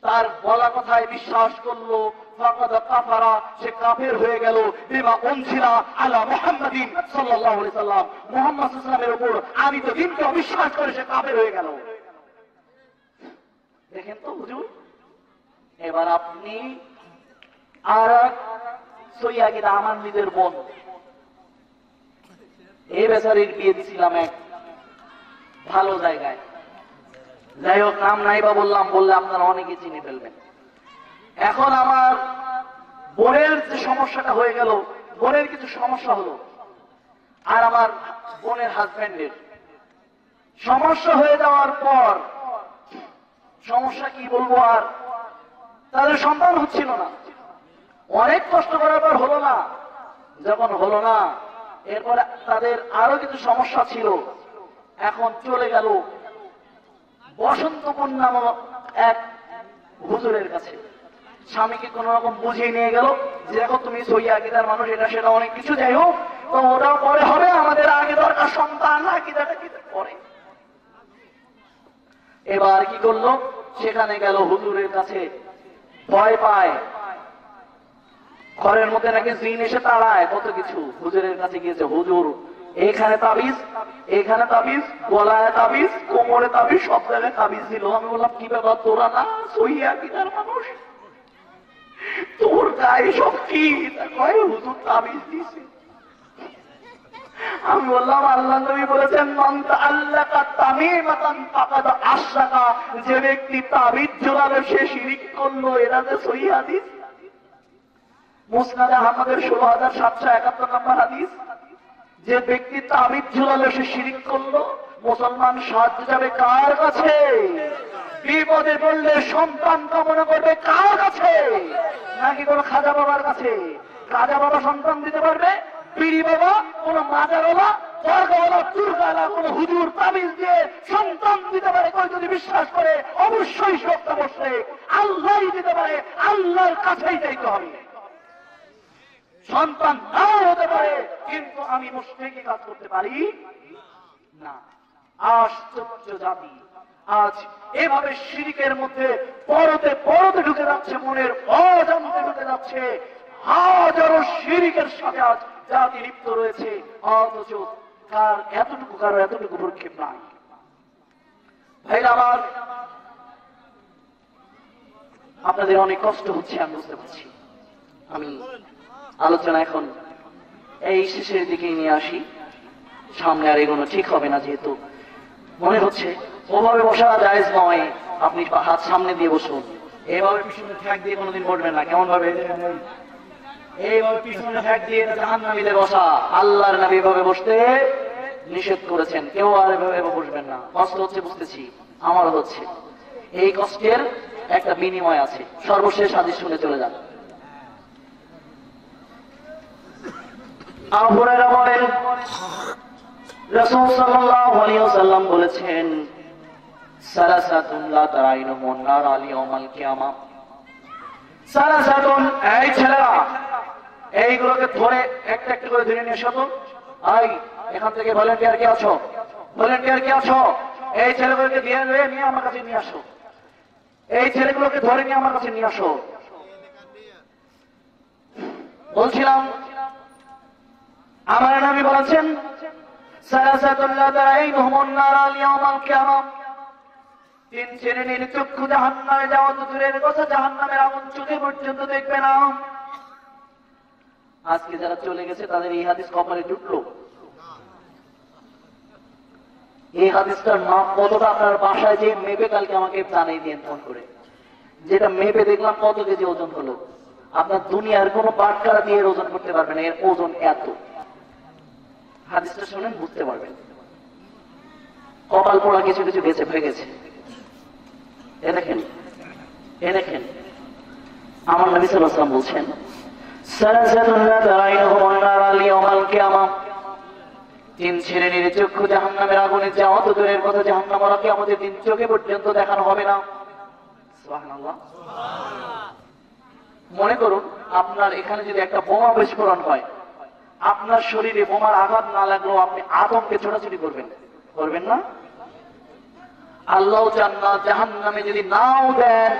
তার বলা কথায় বিশ্বাস করলো, ফাকাদ কাফারা, সে কাফের হয়ে গেল, বিমা উনজিলা আলা মুহাম্মাদিন সাল্লাল্লাহু আলাইহি ওয়াসাল্লাম, মুহাম্মদ সাল্লাল্লাহু আলাইহি ওয়াসাল্লামের উপর আনিত দিনকে অবিশ্বাস করে সে কাফের হয়ে গেল। দেখেন তো হুজুর, এবার আপনি আর সহিহ আকীদা, আমার নিজের বোন, এই বেচারির বিয়ে দিছিলাম এক ভালো জায়গায়, যাই হোক নাম নাই বা বললাম, বললে আপনারা অনেকে চিনে ফেলবেন। এখন আমার বোনের যে সমস্যাটা হয়ে গেল, বোনের কিছু সমস্যা হলো, আর আমার বোনের হাজবেন্ডের সমস্যা হয়ে যাওয়ার পর, সমস্যা কি বলবো, আর তাদের সন্তান হচ্ছিল না, অনেক কষ্ট করার পর হলো না। যখন হলো না, এরপরে তাদের আরো কিছু সমস্যা ছিল, এখন চলে গেল বসন্তপুর নামক এক হুজুরের কাছে। স্বামীকে কোন রকম বুঝিয়ে নিয়ে গেল যে দেখো তুমি সহিহ আকীদার মানুষ, এটা সেটা অনেক কিছু, যাই হোক তো ওটাও পরে হবে, আমাদের আগে দরকার সন্তান, আকীদাটা কি পরে। এবার কি করলো, সেখানে গেল হুজুরের কাছে, ভয় পায়, ঘরের মধ্যে নাকি জিন এসে তাড়ায়, কত কিছু। হুজুরের কাছে গিয়েছে, হুজুর এখানে তাবিজ, এখানে তাবিজ, গলায় তাবিজ, কোমরে তাবিজ, সব জায়গায় তাবিজ দিল। আমি বললাম কি ব্যাপার, তোরা না সহিহ আকীদার মানুষ, তোর গায়ে সব কি? কয় হুজুর তাবিজ দিছে। আমি বললাম আল্লাহ নবী বলেছেন মান তাআল্লাকা তামিমাতান ফাকাদ আশরাকা, যে ব্যক্তি তাবিজ ঝোলালো সে শিরক করলো। এটা যে সহিহ হাদিস, মুসনাদ আহমদের 16771 নম্বর হাদিস। যে ব্যক্তি তাবিজ ঝোলালো সে শিরক করলো। মুসলমান সাহায্য যাবে কার কাছে? বিপদে পড়লে সন্তান কামনা করবে কার কাছে? নাকি কোন খাজা বাবার কাছে? খাজা বাবা সন্তান দিতে পারবে? পীরি বাবা, কোন মাজারওয়ালা, দরগাওয়ালা, দুর্গাওয়ালা, কোন হুজুর তাবিজ দিয়ে সন্তান দিতে পারে? কেউ যদি বিশ্বাস করে অবশ্যই সত্য বসে আল্লাহই দিতে পারে, আল্লাহর কাছেই যাইতে হবে। সন্তান নাও হতে পারে, কিন্তু আমি মুশরিকি কাজ করতে পারি না। আশ্চর্য জাতি আজ এভাবে শিরকের মধ্যে পরতে পরতে ঢুকে যাচ্ছে, মনের অজান্তে ঢুকে যাচ্ছে। হাজারো শিরকের সাথে আজ জাতি লিপ্ত রয়েছে, অথচ কারো এতটুকু ভ্রুক্ষেপ নাই। ভাইরা আমার, আপনাদের অনেক কষ্ট হচ্ছে, আমি বুঝতে পারছি। আমি আলোচনা এখন এই শেষের দিকে নিয়ে আসি, সামনে আর এগোনো ঠিক হবে না, যেহেতু মনে হচ্ছে ওভাবে বসা জায়েজ নয়। আপনি হাত সামনে দিয়ে বসুন, এইভাবে পিছনে ঠ্যাক দিয়ে কোনোদিন বসবেন না। কেমন ভাবে? এইভাবে পিছনে ঠ্যাক দিয়ে জাহান্নামীদের বসা। আল্লাহর নবী এভাবে বসতে নিষেধ করেছেন, কেউ আর এভাবে বসবেন না। কষ্ট হচ্ছে বুঝতেছি, আমারও হচ্ছে। এই কষ্টের একটা বিনিময় আছে। সর্বশেষ হাদিস শুনে চলে যান। আবু হুরায়রা বলেন, রাসূল সাল্লাল্লাহু আলাইহি ওয়াসাল্লাম বলেছেন, সালাসাতুন লা তারাইনুহুম নার আলিয়াউমাল কিয়ামা। সালাসাতুন, এই ছেলেরা, এইগুলোকে ধরে একটা একটা করে ধরে নিয়ে এসো তো। আই, এখান থেকে ভলান্টিয়ার কে আছো? ভলান্টিয়ার কে আছো? এই ছেলেগুলোকে নিয়ে আমার কাছে নিয়ে আসো। এই ছেলেগুলোকে ধরে নিয়ে আমার কাছে নিয়ে আসো। বলছিলাম, আমার নবী বলেছেন, সালাসাতুন লা তারাইনুহুম নার আলিয়াউমাল কিয়ামা। তিন শ্রেণীর চক্ষু জাহান্নামে যাওয়া তো দূরের কথা, জাহান্নামের আগুন চোখে পর্যন্ত দেখবে না। আজকে যারা চলে গেছে তাদের এই হাদিস কপালে জুটলো। এই হাদিসটার মাপ কতটা আপনার বাসায় যে মেপে কালকে আমাকে জানিয়ে দিন ফোন করে। যেটা মেপে দেখলাম কত কেজি ওজন হলো। আপনার দুনিয়ার কোনো বাটখারা দিয়ে ওজন করতে পারবেন, এর ওজন এত। হাদিসটা শুনেন, বুঝতে পারবেন। কপাল পোড়া কিছু কিছু গেছে, হয়ে গেছে। এ দেখেন, এ দেখেন, আমার নবী সাল্লাল্লাহু আলাইহি ওয়াসাল্লাম বলছেন, সালাসাতুন লা তারাইনুহুম নার আলিয়াউমাল কিয়ামা। তিন শ্রেণীর চক্ষু জাহান্নামের আগুনে যাওয়া তো দূরের কথা, জাহান্নাম ওরা কিয়ামতের দিন চোখে পর্যন্ত দেখানো হবে না। সুবহানাল্লাহ। মনে করুন, আপনার এখানে যদি একটা বোমা বিস্ফোরণ হয়, আপনার শরীরে বোমার আঘাত না লাগলেও আপনি আতঙ্কে ছোটাছুটি করবেন, করবেন না? আল্লাহ জান্নাত জাহান্নামে যদি নাও দেন,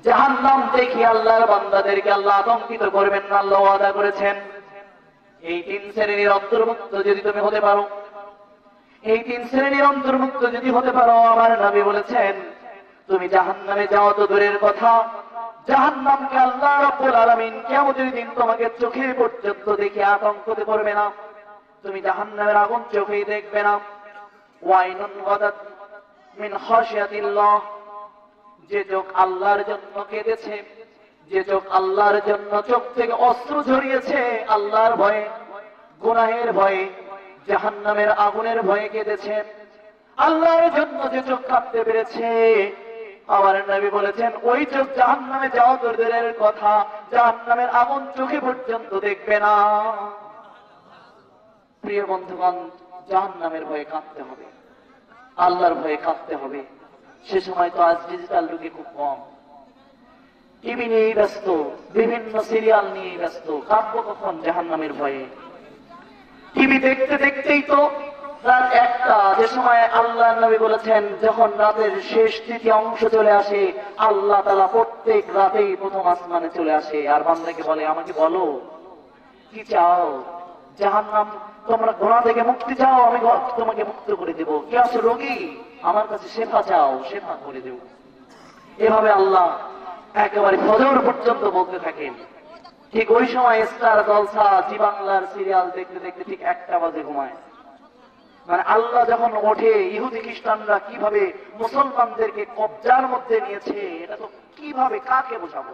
জাহান্নাম দেখি আল্লাহর বান্দাদেরকে আল্লাহ আতঙ্কিত করবেন না, আল্লাহ ওয়াদা করেছেন। এই তিন শ্রেণীর অন্তর্ভুক্ত যদি তুমি হতে পারো, এই তিন শ্রেণীর অন্তর্ভুক্ত যদি হতে পারো, আমার নবী বলেছেন, তুমি জাহান্নামে যাও তো দূরের কথা, জাহান্নামকে আল্লাহ রাব্বুল আলামিন কিয়ামতের দিন তোমাকে চোখে পর্যন্ত দেখে আতঙ্কিত করবে না। তুমি জাহান্নামের আগুন চোখেই দেখবে না। ওয়াইনুন ওয়াদাত মিন খাশিয়াতিল্লাহ, যে চোখ আল্লাহর জন্য কেঁদেছে, যে চোখ আল্লাহর জন্য চোখ থেকে অশ্রু ঝরিয়েছে, আল্লাহর ভয়ে, গুনাহের ভয়ে, জাহান্নামের আগুনের ভয়ে কেঁদেছে, আল্লাহর জন্য যে চোখ কাঁদতে পেরেছে, আমার নবী বলেছেন, ওই চোখ জাহান্নামে যাওয়া তো দূরের কথা, জাহান্নামের আগুন চোখে পর্যন্ত দেখবে না। প্রিয় বন্ধুগণ, জাহান্নামের ভয়ে কাঁদতে হবে, আল্লাহর ভয়ে কাঁদতে হবে। সে সময় তো আজ ডিজিটাল যুগে খুব কম, টিভি নিয়ে ব্যস্ত, বিভিন্ন সিরিয়াল নিয়ে ব্যস্ত। কাঁদবো কখন? জাহান্নামের ভয়ে। টিভি দেখতে দেখতেই তো রাত 1টা, যে সময় আল্লাহ নবী বলেছেন, যখন রাতের শেষ তৃতীয় অংশ চলে আসে, আল্লাহ তাআলা প্রত্যেক রাতেই প্রথম আসমানে চলে আসে আর বান্দাকে বলে, আমাকে বলো কি চাও? জাহান্নাম, তোমরা গুনাহ থেকে মুক্তি চাও, আমি তোমাকে মুক্ত করে দেব। কে আছো রোগী? আমার কাছে শেফা চাও, শেফা করে দেব। এভাবে আল্লাহ একেবারে ফজর পর্যন্ত বলতে থাকেন। ঠিক ওই সময় স্টার জলসা, জি বাংলার সিরিয়াল দেখতে দেখতে ঠিক 1টা বাজে ঘুমায়। মানে আল্লাহ যখন ওঠে, ইহুদি খ্রিস্টানরা কিভাবে মুসলমানদেরকে কবজার মধ্যে নিয়েছে, এটা তো কিভাবে কাকে বোঝাবো?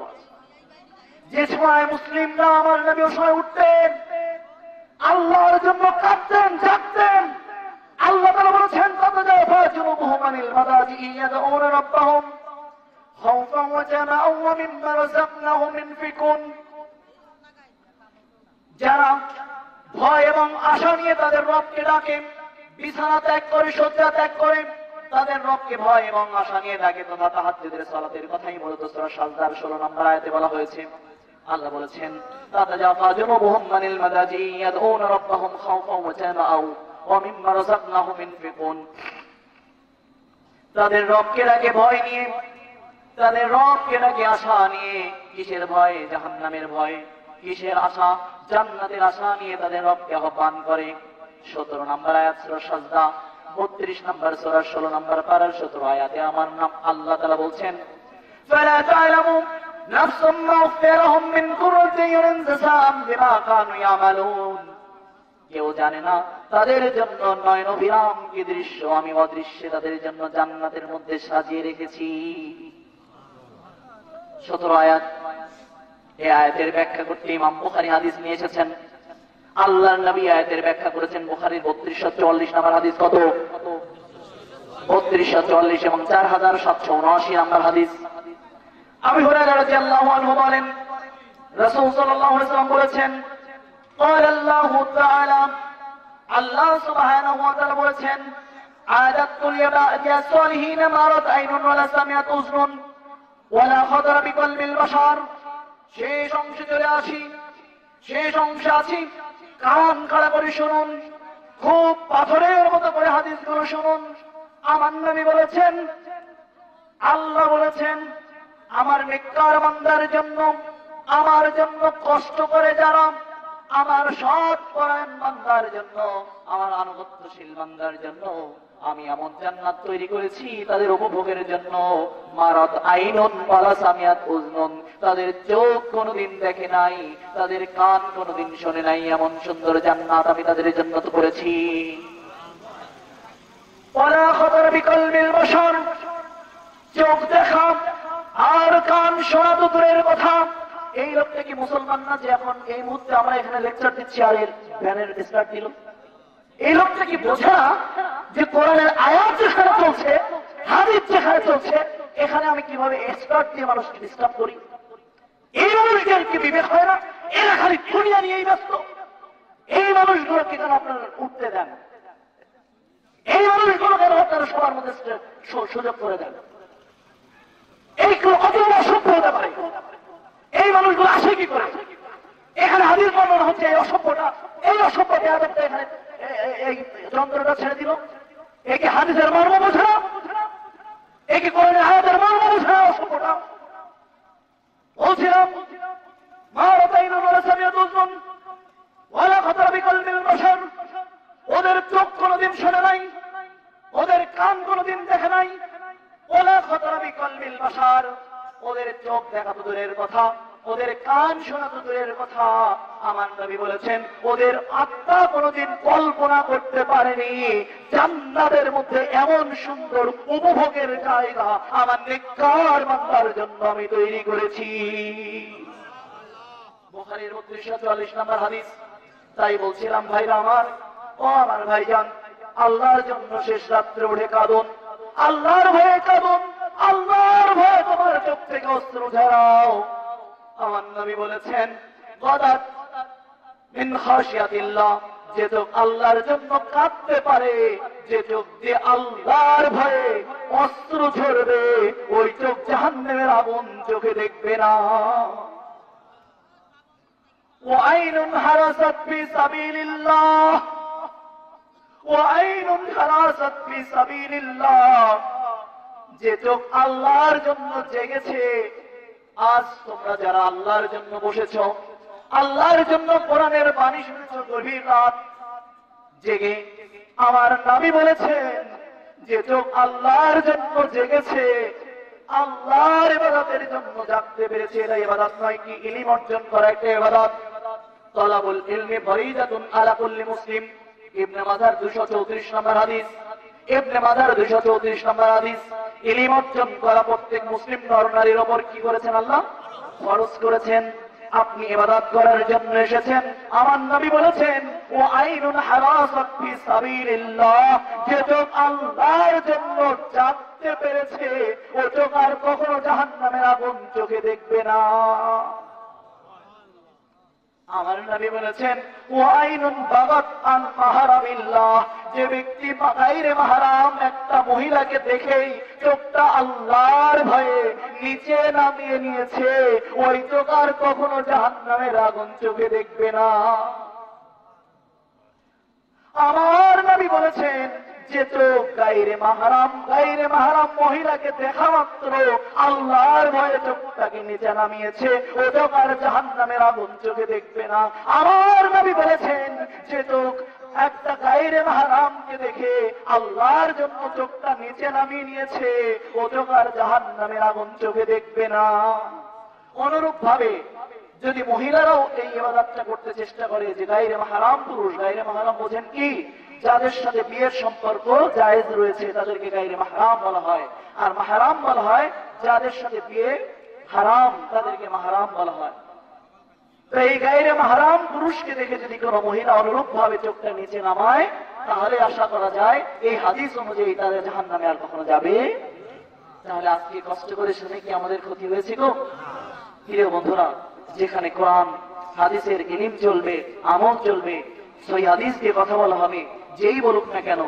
যে সময় মুসলিমরা, আমার নবী ওই সময় উঠতেন, আল্লাহর জন্য কাঁদতেন, জাগতেন। আল্লাহ তাআলা বলেছেন, তাতাজাফা জুনুবুহুম আনিল মাদাজি ইয়াদউনা রাব্বাহুম খাওফান ওয়া জামাআন ওয়া মিম্মা রাযাকনাহুম ইনফিকুন। যারা ভয় এবং আশা নিয়ে তাদের রবকে ডাকে, বিছানা ত্যাগ করে, শয্যা ত্যাগ করে তাদের রবকে ভয় এবং আশা নিয়ে ডাকে, তথা তাহাজ্জুদের সালাতের কথাই মূলত সূরা সাজদার 16 নম্বর আয়াতে বলা হয়েছে। আল্লাহ বলেছেন, তাতাজাফা জুনুবুহুম আনিল মাদাজি ইয়াদউনা রাব্বাহুম খাওফান ওয়া জামাআন ওয়া মিম্মা রাযাকনাহুম ইনফিকুন। তাদের রবকে ডাকে ভয় নিয়ে, তাদের রবকে ডাকে আশা নিয়ে। কিসের ভয়? জাহান্নামের ভয়। কিসের আশা? জান্নাতের আশা নিয়ে তাদের রবকে আহ্বান করে। 17 নম্বর আয়াত সূরা সাজদা, 32 নম্বর সূরা 16 নম্বর পারার 17 আয়াতে আমার নাম আল্লাহ তাআলা বলছেন, ফালা তা'লামু নাফসুম মা উখফিয়া লাহুম মিন কুররাতি আ'য়ুনিন জাযাআম বিমা কানু ইয়ামালুন। কেউ জানে না তাদের জন্য নয়নবিরাম কি দৃশ্য আমি অদৃশ্যে তাদের জন্য জান্নাতের মধ্যে সাজিয়ে রেখেছি। 17 আয়াত। এই আয়াতের ব্যাখ্যা করতে ইমাম বুখারী হাদিস নিয়ে এসেছেন। আল্লাহর নবী আয়াতের ব্যাখ্যা করেছেন বুখারীর 3244 নম্বর হাদিস। কত? 3244 এবং 4779 নম্বর হাদিস। আবু হুরায়রা রাদিয়াল্লাহু আনহু বলেন, রাসূল সাল্লাল্লাহু আলাইহি ওয়াসাল্লাম বলেছেন, قال الله تعالى, আল্লাহ সুবহানাহু ওয়া তাআলা বলেছেন, আদাতুল ইবাদি সালিহিন মা রাত আইনুন ওয়ালা সামিআত উযনুন ওয়ালা খাদারা বিকলবিল বাশার। শেষ অংশে চলে আসি, শেষ অংশে আছি। কান খাড়া করে শুনুন, খুব পাথরের মতো করে হাদিসগুলো শুনুন। আমার নবী বলেছেন, আল্লাহ বলেছেন, আমার নেককার বান্দার জন্য, আমার জন্য কষ্ট করে যারা, আমার সৎ পরায়ণ বান্দার জন্য, আমার আনুগত্যশীল বান্দার জন্য আমি এমন জান্নাত তৈরি করেছি তাদের উপভোগের জন্য। মারাত আইনুন ওয়ালা সামিআত উযনুন, তাদের চোখ কোনোদিন দেখে নাই, তাদের কান কোনোদিন শোনে নাই, এমন সুন্দর জান্নাত আমি তাদের জন্য তো করেছি। ওয়ালা খাতার বিকলবিল বাশার, চোখ দেখা আর কান শোনা তো দূরের কথা। এই লোকটা কি মুসলমান না যে এখন এই মুহূর্তে আমরা এখানে লেকচার দিচ্ছি আর এর ভ্যানের স্টার্ট দিল? এই লোকটা কি বোঝা যে কোরআনের আয়াত যেখানে চলছে, হাদিস যেখানে চলছে, এখানে আমি কিভাবে স্টার্ট দিয়ে মানুষকে ডিস্টার্ব করি? এই মানুষদের কি বিবেক হয় না? এরা খালি দুনিয়া নিয়েই ব্যস্ত। এই মানুষগুলোকে কেন আপনারা উঠতে দেন? এই মানুষগুলো কেন আপনারা সবার মধ্যে সুযোগ করে দেন? এইগুলো কত অসভ্য হতে পারে? এই মানুষগুলো আসে কি করে? এখানে হাদিস বর্ণনা হচ্ছে, এই অসভ্যটা, এই অসভ্য বেয়াদবটা এখানে এই যন্ত্রটা ছেড়ে দিল। একে হাদিসের মর্ম বোঝে না, একে কোরআনের আয়াতের মর্ম বোঝে না, অসভ্যটা। বলছিলাম, মা রাত আইনুন ওয়ালা সামিআত উযনুন ওয়ালা খাতারা বিকলবিল বাশার, ওদের চোখ কোনোদিন শোনে নাই, ওদের কান কোনোদিন দেখে নাই। ওয়ালা খাতারা বিকলবিল বাশার, ওদের চোখ দেখা তো দূরের কথা, ওদের কান শোনা তো দূরের কথা। আমার নবী বলেছেন, ওদের আত্মা কোনোদিন কল্পনা করতে পারেনি জান্নাতের মধ্যে এমন সুন্দর উপভোগের জায়গা আমার নেককার বান্দার জন্য আমি তৈরি করেছি। বুখারীর 3244 নম্বর হাদিস। তাই বলছিলাম ভাইরা আমার, ও আমার ভাইজান, আল্লাহর জন্য শেষ রাত্রে উঠে কাঁদুন, আল্লাহর ভয়ে কাঁদুন, আল্লাহর ভয়ে তোমার চোখ থেকে অশ্রু ঝরাও। আমার নবী বলেছেন, গাদাত মিন খাশিয়াতিল্লাহ, যে চোখ আল্লাহর জন্য কাঁদতে পারে, যে চোখ দিয়ে আল্লাহর ভয়ে অশ্রু ঝরবে, ওই চোখ জাহান্নামের আগুন চোখে দেখবে না। ওয়াইনুন হারাসাত ফি সাবিলিল্লাহ, ওয়াইনুন হারাসাত ফি সাবিলিল্লাহ, যে চোখ আল্লাহর জন্য জেগেছে। আজ তোমরা যারা আল্লাহর জন্য বসেছ, আল্লাহর জন্য কোরআনের বাণী শুনেছ গভীর রাত জেগে, আমার নবী বলেছেন, যে চোখ আল্লাহর জন্য জেগেছে, আল্লাহর ইবাদতের জন্য জাগতে পেরেছে, এটা ইবাদত নয় কি? ইলম অর্জন করা একটা ইবাদত। তলাবুল ইলমি ফরিদাতুন আলা কুল্লি মুসলিম। ইবনে মাজাহ 234 নম্বর হাদিস। ইবনে মাজাহ 234 নম্বর হাদিস। ইলম অর্জন করা প্রত্যেক মুসলিম নর-নারীর উপর কি করেছেন? আল্লাহ ফরজ করেছেন। আপনি ইবাদত করার জন্য এসেছেন। আমার নবী বলেছেন, ও আইনুন হারাসাত ফি সাবিলিল্লাহ, যে চোখ আল্লাহর জন্য জাগতে পেরেছে, ও চোখ আর কখনো জাহান্নামের আগুন চোখে দেখবে না। আমার নবী বলেছেন, ওয়াইনুন বাগাত আন মাহরামিল্লাহ, যে ব্যক্তি গায়রে মাহরাম একটা মহিলাকে দেখেই চোখটা আল্লাহর ভয়ে নিচে নামিয়ে নিয়েছে, ওই চোখ আর কখনো জাহান্নামের আগুন চোখে দেখবে না। আমার নবী বলেছেন, যে চোখ গায়রে মাহরাম মহিলাকে দেখা মাত্র আল্লাহর ভয়ে চোখটাকে নিচে নামিয়েছে, ও চোখ আর জাহান্নামের আগুন চোখে দেখবে না। আমার নবী বলেছেন যে চোখ একটা গায়রে মাহরামকে দেখে আল্লাহর জন্য চোখটা নিচে নামিয়ে নিয়েছে, ও চোখ আর জাহান্নামের আগুন চোখে দেখবে না। অনুরূপ ভাবে যদি মহিলারাও এই ইবাদতটা করতে চেষ্টা করে যে গায়রে মাহরাম পুরুষ, গায়রে মাহরাম বোঝেন কি, যাদের সাথে বিয়ের সম্পর্ক জায়েজ রয়েছে তাদেরকে গায়রে মাহরাম বলা হয়, আর মাহরাম বলা হয় যাদের সাথে বিয়ে হারাম তাদেরকে মাহরাম বলা হয়। তো এই গায়রে মাহরাম পুরুষকে দেখে যদি কোনো মহিলা অনুরূপ ভাবে চোখটা নিচে নামায়, তাহলে আশা করা যায় এই হাদিস অনুযায়ী তাদের জাহান্নামে আর কখনো যাবে। তাহলে আজকে কষ্ট করে শুনে কি আমাদের ক্ষতি হয়েছে গো? প্রিয় বন্ধুরা, যেখানে কোরআন হাদিসের ইলম চলবে, আমল চলবে, সেই হাদিস দিয়ে কথা বলা হবে, যেই বলুক না কেন,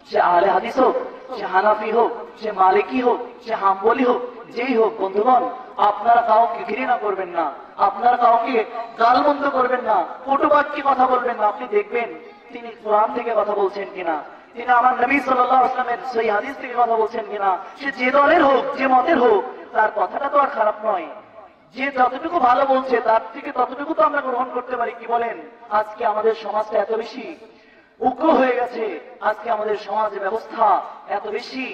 সে আহলে হাদিস হোক, সে হানাফি হোক, সে মালিকি হোক, সে হাম্বলি হোক, যেই হোক, বন্ধুগণ আপনারা কাউকে ঘৃণা করবেন না, আপনারা কাউকে গালমন্দ করবেন না, কটুবাক্যে কথা বলবেন না। আপনি দেখবেন তিনি কোরআন থেকে কথা বলছেন কিনা, তিনি আমার নবী সাল্লাল্লাহু আলাইহি ওয়াসাল্লামের সেই হাদিস থেকে কথা বলছেন কিনা। সে যে দলের হোক, যে মতের হোক, তার কথাটা তো আর খারাপ নয়। যে যতটুকু ভালো বলছে তার থেকে ততটুকু তো আমরা গ্রহণ করতে পারি, কি বলেন? আজকে আমাদের সমাজটা এত বেশি উগ্র হয়ে গেছে, আজকে আমাদের সমাজ ব্যবস্থা এত বেশি,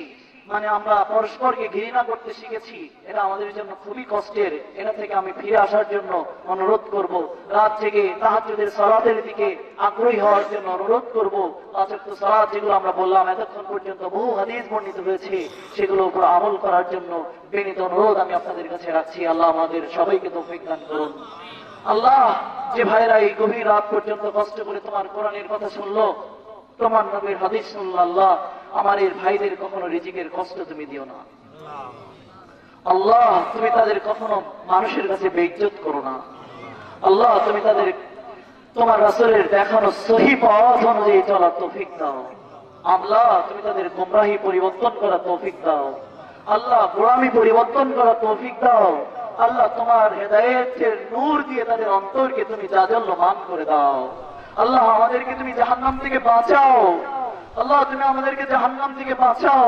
মানে আমরা পরস্পরকে ঘৃণা করতে শিখেছি। এটা আমাদের জন্য খুবই কষ্টের। এটা থেকে আমি ফিরে আসার জন্য অনুরোধ করব, রাত জেগে তাহাজ্জুদের সালাতের দিকে আগ্রহী হওয়ার জন্য অনুরোধ করব। পাঁচ ওয়াক্ত সালাত যেগুলো আমরা বললাম এতক্ষণ পর্যন্ত বহু হাদিস বর্ণিত হয়েছে, সেগুলোর উপর আমল করার জন্য বিনীত অনুরোধ আমি আপনাদের কাছে রাখছি। আল্লাহ আমাদের সবাইকে তৌফিক দান করুন। আল্লাহ, যে ভাইরা এই গভীর রাত পর্যন্ত কষ্ট করে তোমার কোরআনের কথা শুনলো, তোমার নবীর হাদিস শুনলো, আল্লাহ আমার এই ভাইদের কখনো রিজিকের কষ্ট তুমি দিও না। আল্লাহ তুমি তাদের কখনো মানুষের কাছে বেইজ্জত করো না। আল্লাহ তুমি তাদের তোমার রাসূলের দেখানো সহি পথ অনুযায়ী চলার তৌফিক দাও। আল্লাহ তুমি তাদের গোমরাহি পরিবর্তন করার তৌফিক দাও। আল্লাহ গোলামি পরিবর্তন করার তৌফিক দাও। আল্লাহ তোমার হেদায়েতের নূর দিয়ে তাদের অন্তরকে তুমি জাজ্জল্যমান করে দাও। আল্লাহ আমাদেরকে তুমি জাহান্নাম থেকে বাঁচাও। আল্লাহ তুমি আমাদেরকে জাহান্নাম থেকে বাঁচাও।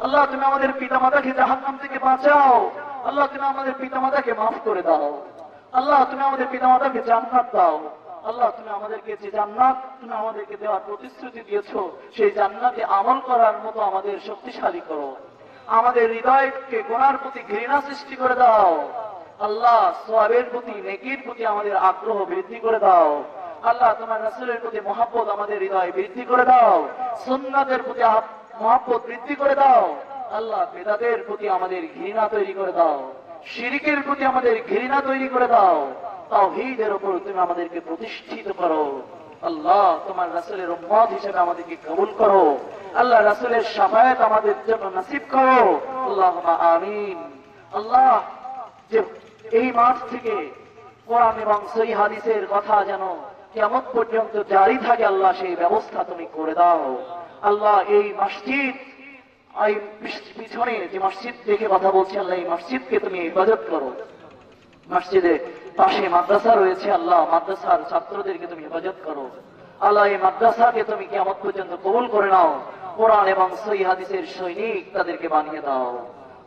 আল্লাহ তুমি আমাদের পিতামাতাকে জাহান্নাম থেকে বাঁচাও। আল্লাহ তুমি আমাদের পিতামাতাকে মাফ করে দাও। আল্লাহ তুমি আমাদের পিতামাতাকে জান্নাত দাও। আল্লাহ তুমি আমাদেরকে যে জান্নাত তুমি আমাদেরকে দেওয়ার প্রতিশ্রুতি দিয়েছো, সেই জান্নাতে আমল করার মতো আমাদের শক্তিশালী করো। আমাদের হৃদয়কে গুনার প্রতি ঘৃণা সৃষ্টি করে দাও। আল্লাহ সওয়াবের প্রতি, নেকির প্রতি আমাদের আগ্রহ বৃদ্ধি করে দাও। আল্লাহ তোমার রাসূলের প্রতি মহব্বত আমাদের হৃদয় বৃদ্ধি করে দাও। সুন্নাতের প্রতি মহব্বত বৃদ্ধি করে দাও। আল্লাহ বেদাতের প্রতি আমাদের ঘৃণা তৈরি করে দাও। শিরকের প্রতি আমাদের ঘৃণা তৈরি করে দাও। তাওহীদের উপর তুমি আমাদেরকে প্রতিষ্ঠিত করো। আল্লাহ তোমার রাসূলের উম্মত হিসেবে আমাদেরকে কবুল করো। আল্লাহ রাসূলের শাফায়াত আমাদের জন্য নসিব করো। আল্লাহুম্মা আমিন। আল্লাহ যে এই মাস থেকে কোরআন এবং সহিহ হাদিসের কথা যেন কিয়ামত পর্যন্ত জারি থাকে, আল্লাহ সেই ব্যবস্থা তুমি করে দাও। আল্লাহ এই মসজিদ, এই পিছনে যে মসজিদ দেখে কথা বলছি, আল্লাহ এই মসজিদকে তুমি ইবাদত করো। মসজিদের পাশে মাদ্রাসা রয়েছে, আল্লাহ মাদ্রাসার ছাত্রদেরকে তুমি হেফাজত করো। আল্লাহ এই মাদ্রাসাকে তুমি কিয়ামত পর্যন্ত কবুল করে নাও। কোরআন এবং সহিহ হাদিসের সৈনিক তাদেরকে বানিয়ে দাও।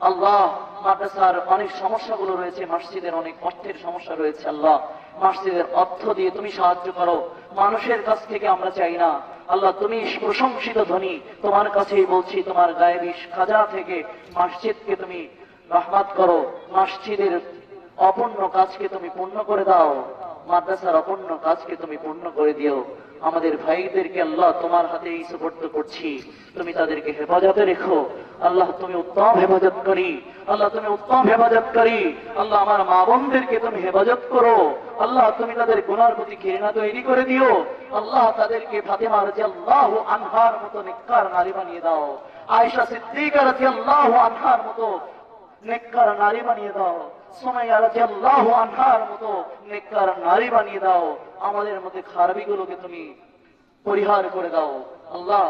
আল্লাহ মাদ্রাসার অনেক সমস্যাগুলো রয়েছে, মসজিদের অনেক অর্থের সমস্যা রয়েছে, আল্লাহ মসজিদের অর্থ দিয়ে তুমি সাহায্য করো। মানুষের কাছ থেকে আমরা চাই না, আল্লাহ তুমি প্রশংসিত ধনী, তোমার কাছেই বলছি, তোমার গায়েবী খাজানা থেকে মসজিদকে তুমি রহমত করো। মসজিদের অপূর্ণ কাজকে তুমি পূর্ণ করে দাও। মাদ্রাসার অপূর্ণ কাজকে তুমি পূর্ণ করে দিও। আমাদের ভাইদেরকে আল্লাহ তোমার হাতেই সুপর্দ করছি, তুমি তাদেরকে হেফাজতে রেখো। আল্লাহ তুমি উত্তম হেফাজত করি। আল্লাহ তুমি উত্তম হেফাজত করি। আল্লাহ আমার মা বোনদেরকে তুমি হেফাজত করো। আল্লাহ তুমি তাদের গুনার প্রতি ঘৃণা তৈরি করে দিও। আল্লাহ তাদেরকে ফাতেমা রাদিয়াল্লাহু আনহার মতো নেককার নারী বানিয়ে দাও। আয়েশা সিদ্দিকা রাদিয়াল্লাহু আনহার মতো নেককার নারী বানিয়ে দাও। সুমাইয়া রাদিয়াল্লাহু আনহার মতো নেককার নারী বানিয়ে দাও। আমাদের মধ্যে খারাপিগুলোকে তুমি পরিহার করে দাও। আল্লাহ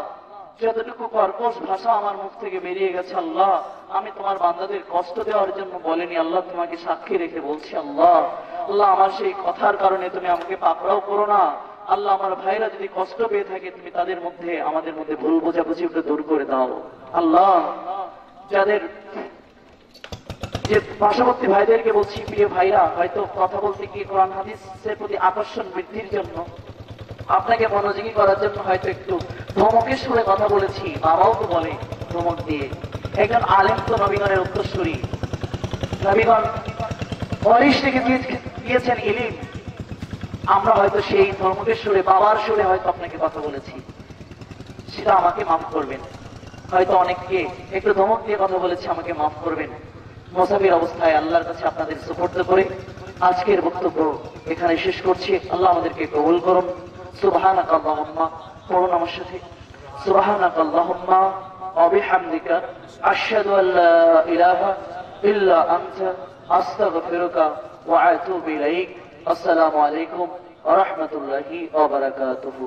যতটুকু কর্কশ ভাষা আমার মুখ থেকে বেরিয়ে গেছে, আল্লাহ আমি তোমার বান্দাদের কষ্ট দেওয়ার জন্য বলিনি, আল্লাহ তোমাকে সাক্ষী রেখে বলছি। আল্লাহ আল্লাহ আমার সেই কথার কারণে তুমি আমাকে পাকড়াও করো না। আল্লাহ আমার ভাইরা যদি কষ্ট পেয়ে থাকে তুমি তাদের মধ্যে আমাদের মধ্যে ভুল বোঝাবুঝি দূর করে দাও আল্লাহ। যাদের যে পার্শ্ববর্তী ভাইদেরকে বলছি, প্রিয় ভাইরা হয়তো কথা বলতে গিয়ে কোরআন হাদিসের প্রতি আকর্ষণ বৃদ্ধির জন্য, আপনাকে মনোযোগী করার জন্য হয়তো একটু ধমকের সুরে কথা বলেছি। বাবাও তো বলে ধমক দিয়ে, একজন আলেম তো নবীগণের উত্তরসূরি, নবীগণ ওয়ারিশ থেকে দিয়েছেন ইলিম। আমরা হয়তো সেই ধর্মকের সুরে, বাবার সুরে হয়তো আপনাকে কথা বলেছি, সেটা আমাকে মাফ করবেন। হয়তো অনেককে একটু ধমক দিয়ে কথা বলেছি, আমাকে মাফ করবেন। মুসাফির অবস্থায় আল্লাহর কাছে আপনাদের সুপর্দ করে আজকের বক্তব্য এখানে শেষ করছি। আল্লাহ আমাদেরকে কবুল করুন। সুবহানাকা আল্লাহুম্মা, পড়ুন আমার সাথে, সুবহানাকা আল্লাহুম্মা ওয়া বিহামদিকা আশহাদু আল্লা ইলাহা ইল্লা আনতা আস্তাগফিরুকা ওয়া আতুবু ইলাইক। আসসালামু আলাইকুম ওয়া রাহমাতুল্লাহি ওয়া বারাকাতুহু।